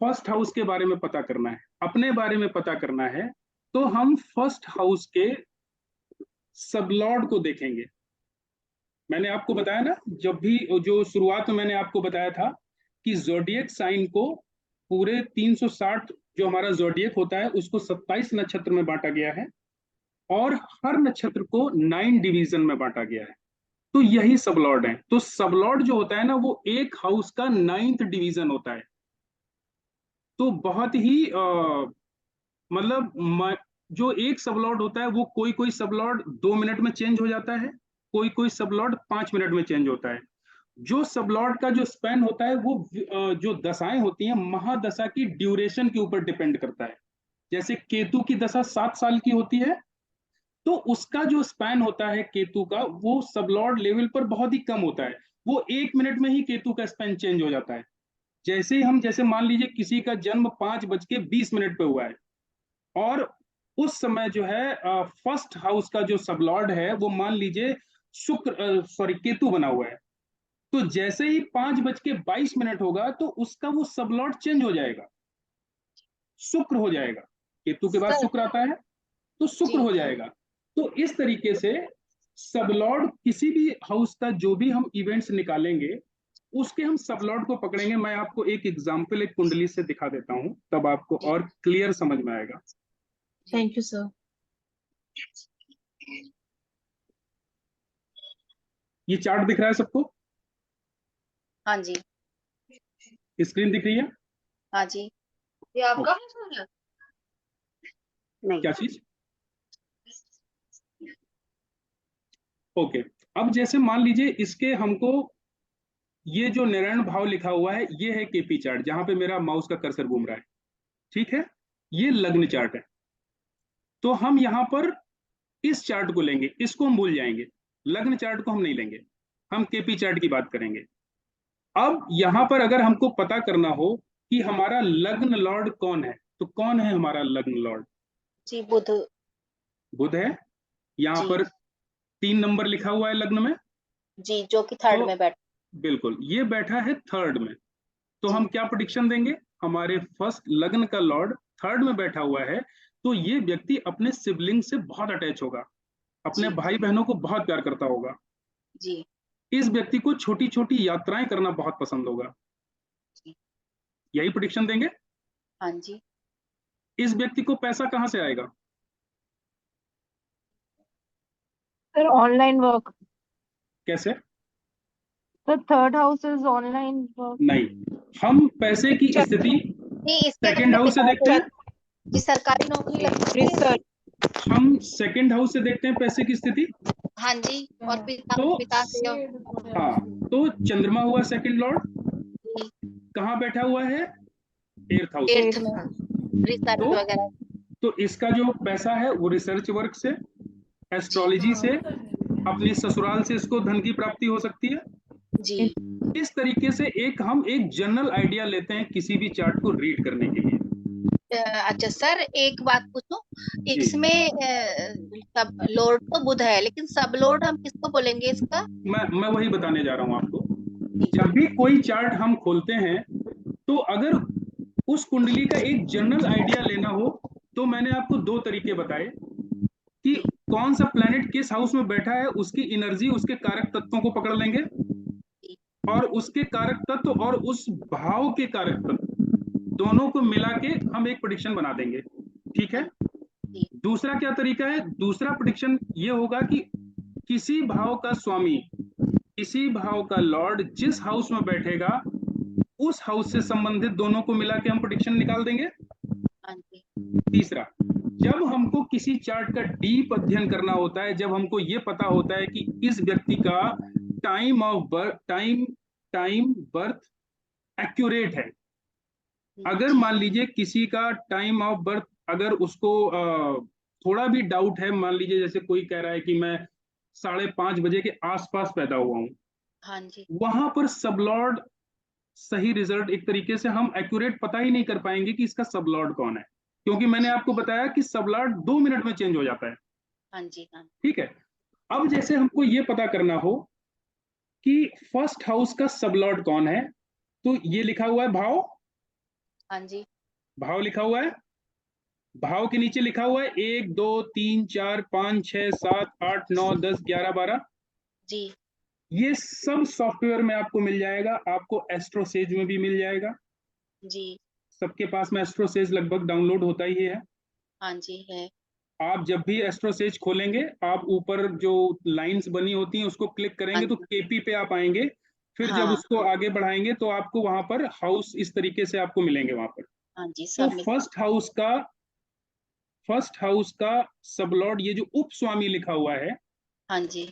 फर्स्ट हाउस के बारे में पता करना है, अपने बारे में पता करना है, तो हम फर्स्ट हाउस के सबलॉर्ड को देखेंगे। मैंने आपको बताया ना, जब भी जो शुरुआत में मैंने आपको बताया था कि ज़ोडिएक साइन को पूरे 360 जो हमारा ज़ोडिएक होता है उसको 27 नक्षत्र में बांटा गया है, और हर नक्षत्र को 9 डिवीजन में बांटा गया है। तो यही सबलॉर्ड है। तो सबलॉर्ड जो होता है ना, वो एक हाउस का 9th डिवीजन होता है। तो बहुत ही मतलब जो एक सबलॉर्ड होता है, वो कोई सबलॉर्ड 2 मिनट में चेंज हो जाता है, कोई सबलॉर्ड 5 मिनट में चेंज होता है। जो सबलॉर्ड का जो स्पैन होता है, वो जो दशाएं होती हैं, महादशा की ड्यूरेशन के ऊपर डिपेंड करता है। जैसे केतु की दशा 7 साल की होती है, तो उसका जो स्पैन होता है केतु का, वो सबलॉर्ड लेवल पर बहुत ही कम होता है। वो 1 मिनट में ही केतु का स्पैन चेंज हो जाता है। जैसे मान लीजिए किसी का जन्म 5:20 पे हुआ है, और उस समय जो है फर्स्ट हाउस का जो सबलॉर्ड है, वो मान लीजिए केतु बना हुआ है, तो जैसे ही 5:22 होगा, तो उसका वो सबलॉर्ड चेंज हो जाएगा, शुक्र हो जाएगा। केतु के बाद शुक्र आता है, तो शुक्र हो जाएगा। तो इस तरीके से सबलॉर्ड किसी भी हाउस का जो भी हम इवेंट्स निकालेंगे, उसके हम सबलॉर्ड को पकड़ेंगे। मैं आपको एक एग्जांपल एक कुंडली से दिखा देता हूं, तब आपको और क्लियर समझ में आएगा। Thank you sir. ये चार्ट दिख रहा है सबको? हाँ जी। स्क्रीन दिख रही है? हाँ जी। ये आपका है सर? नहीं। क्या चीज? ओके। अब जैसे मान लीजिए इसके हमको ये जो नारायण भाव लिखा हुआ है, ये है केपी चार्ट, जहां पे मेरा माउस का कर्सर घूम रहा है, ठीक है? ये लग्न चार्ट है। तो हम यहां पर इस चार्ट को लेंगे, इसको हम भूल जाएंगे, लग्न चार्ट को हम नहीं लेंगे, हम केपी चार्ट की बात करेंगे। अब यहां पर अगर हमको पता करना हो कि हमारा लग्न लॉर्ड कौन है, तो कौन है हमारा लग्न लॉर्ड? जी बुध। बुध है। यहाँ पर 3 नंबर लिखा हुआ है लग्न में जी, जो कि 3rd में बैठा। बिल्कुल, ये बैठा है 3rd में। तो हम क्या प्रेडिक्शन देंगे? हमारे फर्स्ट लग्न का लॉर्ड 3rd में बैठा हुआ है, तो ये व्यक्ति अपने सिबलिंग से बहुत अटैच होगा, अपने भाई बहनों को बहुत प्यार करता होगा जी। इस व्यक्ति को छोटी छोटी यात्राएं करना बहुत पसंद होगा। यही प्रेडिक्शन देंगे। हाँ जी। इस व्यक्ति को पैसा कहां से आएगा? Sir online work. कैसे? Sir 3rd house is online work. नहीं, हम पैसे की स्थिति सेकंड हाउस से देखते हैं। जी, सरकारी नौकरी लगती है। हम सेकंड हाउस से देखते हैं पैसे की स्थिति। हाँ जी। और पिता से। हाँ, तो चंद्रमा हुआ सेकंड लॉर्ड, कहाँ बैठा हुआ है? 8th house. रिसर्च वगैरह। तो इसका जो पैसा है वो रिसर्च वर्क से, एस्ट्रोलॉजी से, अपने ससुराल से इसको धन की प्राप्ति हो सकती है जी। इस तरीके से हम एक जनरल आइडिया लेते हैं किसी भी चार्ट को रीड करने के लिए। अच्छा सर, एक बात पूछूं, इसमें सब लॉर्ड तो बुध है, लेकिन सब लॉर्ड हम किसको बोलेंगे इसका? मैं वही बताने जा रहा हूं आपको। जब भी कोई चार्ट हम खोलते हैं, तो अगर उस कुंडली का एक जनरल आइडिया लेना हो तो मैंने आपको 2 तरीके बताए कि कौन सा प्लैनेट किस हाउस में बैठा है, उसकी एनर्जी, उसके कारक तत्वों को पकड़ लेंगे और उसके कारक तत्व और उस भाव के कारक तत्व दोनों को मिला के हम एक प्रेडिक्शन बना देंगे। ठीक है। दूसरा क्या तरीका है? दूसरा प्रेडिक्शन ये होगा कि किसी भाव का स्वामी, किसी भाव का लॉर्ड जिस हाउस में बैठेगा उस हाउस से संबंधित दोनों को मिला के हम प्रेडिक्शन निकाल देंगे। तीसरा, जब हमको किसी चार्ट का डीप अध्ययन करना होता है, जब हमको ये पता होता है कि इस व्यक्ति का टाइम बर्थ एक्यूरेट है, अगर मान लीजिए किसी का टाइम ऑफ बर्थ अगर उसको थोड़ा भी डाउट है, मान लीजिए जैसे कोई कह रहा है कि मैं 5:30 बजे के आसपास पैदा हुआ हूं, हाँ जी, वहां पर सबलॉर्ड सही रिजल्ट एक तरीके से हम एक्यूरेट पता ही नहीं कर पाएंगे कि इसका सबलॉर्ड कौन है, क्योंकि मैंने आपको बताया कि सबलॉर्ड 2 मिनट में चेंज हो जाता है। हाँ जी, हाँ ठीक है। अब जैसे हमको ये पता करना हो कि फर्स्ट हाउस का सबलॉर्ड कौन है, तो ये लिखा हुआ है भाव, हाँ जी, भाव लिखा हुआ है, भाव के नीचे लिखा हुआ है 1 2 3 4 5 6 7 8 9 10 11 12 जी, ये सब सॉफ्टवेयर में आपको मिल जाएगा, आपको एस्ट्रोसेज में भी मिल जाएगा। जी, सबके पास में एस्ट्रोसेज लगभग डाउनलोड होता ही है। हाँ जी, है। आप जब भी एस्ट्रोसेज खोलेंगे, आप ऊपर जो लाइंस बनी होती हैं उसको क्लिक करेंगे तो केपी पे आप आएंगे, फिर जब हाँ, उसको आगे बढ़ाएंगे तो आपको वहां पर हाउस इस तरीके से आपको मिलेंगे वहां पर। हाँ जी, तो सब मिल फर्स्ट हाउस का सबलॉर्ड, ये जो उप स्वामी लिखा हुआ है, हाँ जी,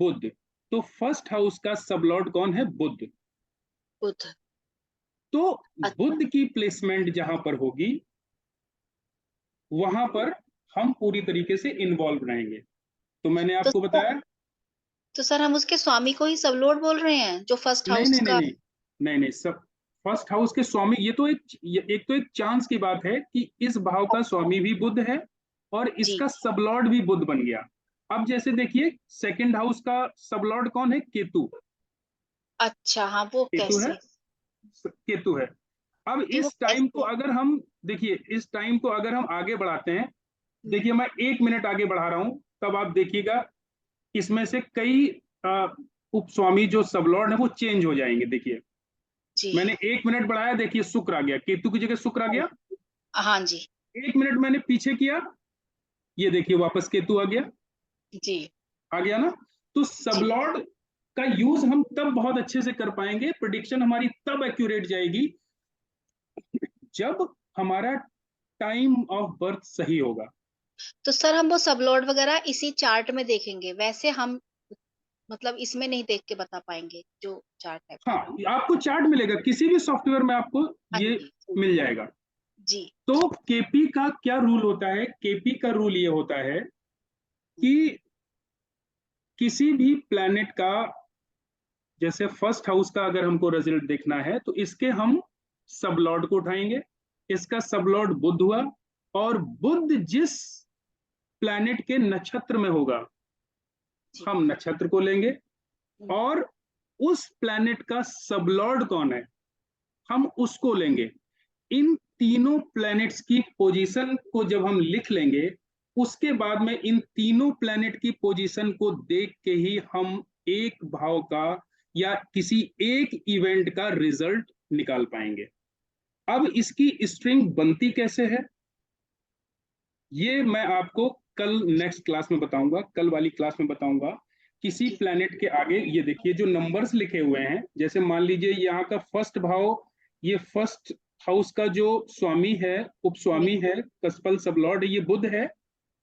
बुध, तो फर्स्ट हाउस का सबलॉर्ड कौन है? बुध। बुध। तो बुध की प्लेसमेंट जहां पर होगी वहां पर हम पूरी तरीके से इन्वॉल्व रहेंगे। तो मैंने आपको बताया। तो सर हम उसके स्वामी को ही सबलॉर्ड बोल रहे हैं, जो फर्स्ट नहीं हाउस नहीं का? नहीं नहीं नहीं, सब फर्स्ट हाउस के स्वामी, ये तो एक चांस की बात है कि इस भाव का स्वामी भी बुध है और इसका सबलॉर्ड भी बुध बन गया। अब जैसे देखिए, सेकंड हाउस का सबलॉर्ड कौन है? केतु। अच्छा, हाँ, वो केतु है, कैसे? केतु है। अब इस टाइम को अगर हम देखिए, इस टाइम को अगर हम आगे बढ़ाते हैं, देखिए मैं 1 मिनट आगे बढ़ा रहा हूं, तब आप देखिएगा इसमें से कई उपस्वामी जो सबलॉर्ड है वो चेंज हो जाएंगे। देखिए मैंने 1 मिनट बढ़ाया, देखिए शुक्र आ गया, केतु की जगह शुक्र आ गया। हाँ जी। 1 मिनट मैंने पीछे किया, ये देखिए वापस केतु आ गया। जी, आ गया ना। तो सबलॉर्ड का यूज हम तब बहुत अच्छे से कर पाएंगे, प्रेडिक्शन हमारी तब एक्यूरेट जाएगी जब हमारा टाइम ऑफ बर्थ सही होगा। तो सर हम वो सबलॉर्ड वगैरह इसी चार्ट में देखेंगे, वैसे हम मतलब इसमें नहीं देख के बता पाएंगे जो चार्ट है? हाँ, आपको चार्ट मिलेगा, किसी भी सॉफ्टवेयर में आपको ये मिल जाएगा। जी। तो केपी का क्या रूल होता है? केपी का रूल ये होता है कि किसी भी प्लैनेट का, जैसे फर्स्ट हाउस का अगर हमको रिजल्ट देखना है तो इसके हम सबलॉर्ड को उठाएंगे, इसका सबलॉर्ड बुध हुआ, और बुध जिस प्लैनेट के नक्षत्र में होगा हम नक्षत्र को लेंगे, और उस प्लैनेट का सबलॉर्ड कौन है हम उसको लेंगे। इन तीनों प्लैनेट्स की पोजीशन को जब हम लिख लेंगे, उसके बाद में इन तीनों प्लैनेट की पोजीशन को देख के ही हम एक भाव का या किसी एक इवेंट का रिजल्ट निकाल पाएंगे। अब इसकी स्ट्रिंग बनती कैसे है ये मैं आपको कल नेक्स्ट क्लास में बताऊंगा, कल वाली क्लास में बताऊंगा। किसी प्लैनेट के आगे ये देखिए जो नंबर्स लिखे हुए हैं, जैसे मान लीजिए यहाँ का फर्स्ट भाव, ये फर्स्ट हाउस का जो स्वामी है, उपस्वामी है, कस्पल सबलॉर्ड, ये बुध है।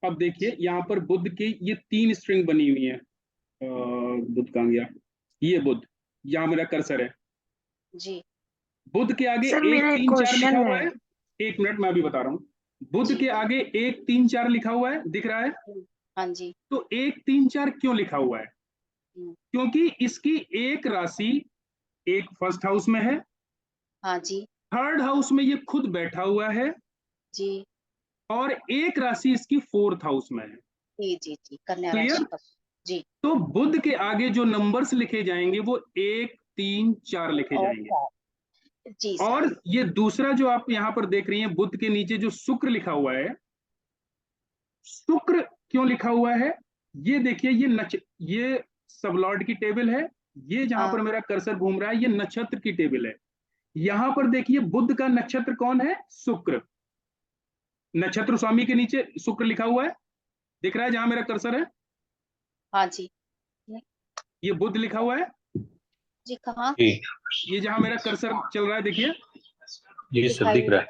अब देखिए यहाँ पर बुध की ये 3 स्ट्रिंग बनी हुई है। बुध कहाँ गया? ये बुध, यहाँ मेरा कर्सर है जी। बुध के आगे सर 1 मेरा 3 4 क्वेश्चन लिखा हुआ है। है। 1 मिनट मैं अभी बता रहा हूँ। बुध के आगे 1 3 4 लिखा हुआ है, दिख रहा है? हाँ जी। तो 1 3 4 क्यों लिखा हुआ है? क्योंकि इसकी एक राशि एक फर्स्ट हाउस में है, हाँ जी, थर्ड हाउस में ये खुद बैठा हुआ है जी, और एक राशि इसकी 4th हाउस में है। जी, जी, जी, कन्या क्लियर? राशि का। जी। तो बुध के आगे जो नंबर्स लिखे जाएंगे वो 1 3 4 लिखे जाएंगे। जी सर। और ये दूसरा जो आप यहाँ पर देख रही हैं, बुध के नीचे जो शुक्र लिखा हुआ है, शुक्र क्यों लिखा हुआ है, ये देखिए, ये सबलॉर्ड की टेबल है, ये जहां हाँ। पर मेरा कर्सर घूम रहा है ये नक्षत्र की टेबल है। यहां पर देखिए बुध का नक्षत्र कौन है, शुक्र। नक्षत्र स्वामी के नीचे शुक्र लिखा हुआ है, दिख रहा है जहां मेरा कर्सर है, हाँ जी। ये बुध लिखा हुआ है जी कहाँ? ये जहां मेरा कर्सर चल रहा है, देखिए ये सब दिख रहा है।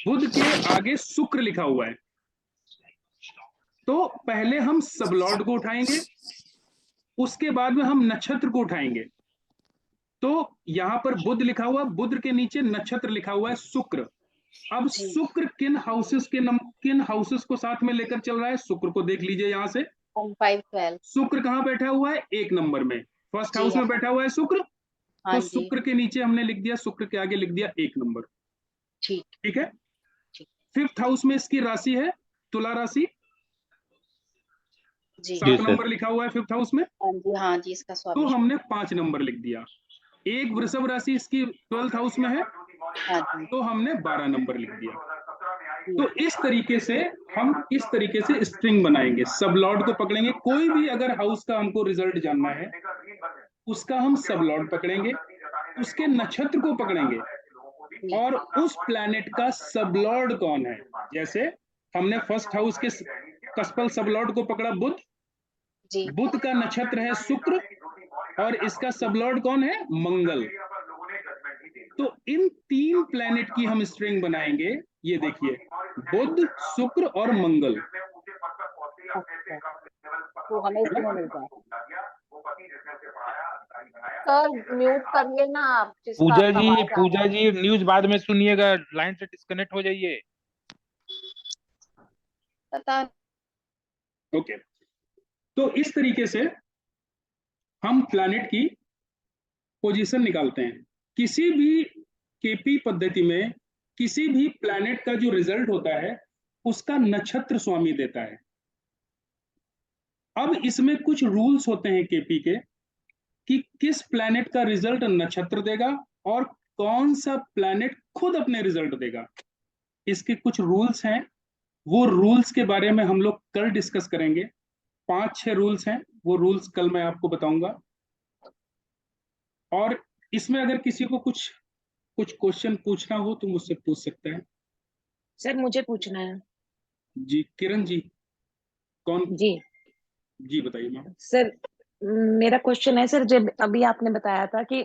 बुध के आगे शुक्र लिखा हुआ है। तो पहले हम सबलॉर्ड को उठाएंगे, उसके बाद में हम नक्षत्र को उठाएंगे। तो यहां पर बुध लिखा हुआ, बुध के नीचे नक्षत्र लिखा हुआ है शुक्र। अब शुक्र किन हाउसेस को साथ में लेकर चल रहा है, शुक्र को देख लीजिए यहां से। 5, 12। शुक्र कहां बैठा हुआ है, 1 नंबर में, फर्स्ट जी हाउस में हाँ। बैठा हुआ है शुक्र। हाँ तो जी। शुक्र के नीचे हमने लिख दिया, शुक्र के आगे लिख दिया 1 नंबर। ठीक है। फिफ्थ हाउस में इसकी राशि है तुला राशि, जी 7 नंबर लिखा हुआ है फिफ्थ हाउस में। हाँ जी, हाँ जी, इसका तो स्वामी हमने 5 नंबर लिख दिया। एक वृषभ राशि इसकी 12th हाउस में है, तो हमने 12 नंबर लिख दिया। तो इस तरीके से हम इस तरीके से स्ट्रिंग बनाएंगे, सबलॉर्ड को पकड़ेंगे। कोई भी अगर हाउस का हमको रिजल्ट जानना है, उसका हम सबलॉर्ड पकड़ेंगे, उसके नक्षत्र को पकड़ेंगे, और उस प्लैनेट का सबलॉर्ड कौन है। जैसे हमने फर्स्ट हाउस के कस्पल सबलॉर्ड को पकड़ा बुध, बुध का नक्षत्र है शुक्र, और इसका सबलॉर्ड कौन है, मंगल। तो इन 3 प्लैनेट की हम स्ट्रिंग बनाएंगे। ये देखिए, बुध, शुक्र और मंगल। तो हमें इसमें मिल जाए। सर म्यूट करिए ना आप, जिसका पूजा जी, आवाज आ पूजा रहा है। जी न्यूज बाद में सुनिएगा, लाइन से डिस्कनेक्ट हो जाइए। पता। ओके, तो इस तरीके से हम प्लैनेट की पोजीशन निकालते हैं। किसी भी केपी पद्धति में किसी भी प्लैनेट का जो रिजल्ट होता है उसका नक्षत्र स्वामी देता है। अब इसमें कुछ रूल्स होते हैं केपी के कि किस प्लैनेट का रिजल्ट नक्षत्र देगा और कौन सा प्लैनेट खुद अपने रिजल्ट देगा। इसके कुछ रूल्स हैं, वो रूल्स के बारे में हम लोग कल डिस्कस करेंगे। 5-6 रूल्स हैं, वो रूल्स कल मैं आपको बताऊंगा। और इसमें अगर किसी को कुछ क्वेश्चन पूछना हो तो मुझसे पूछ सकते हैं। सर मुझे पूछना है। जी किरण जी, कौन? जी जी बताइए मैम। सर, मेरा क्वेश्चन है सर, जब अभी आपने बताया था कि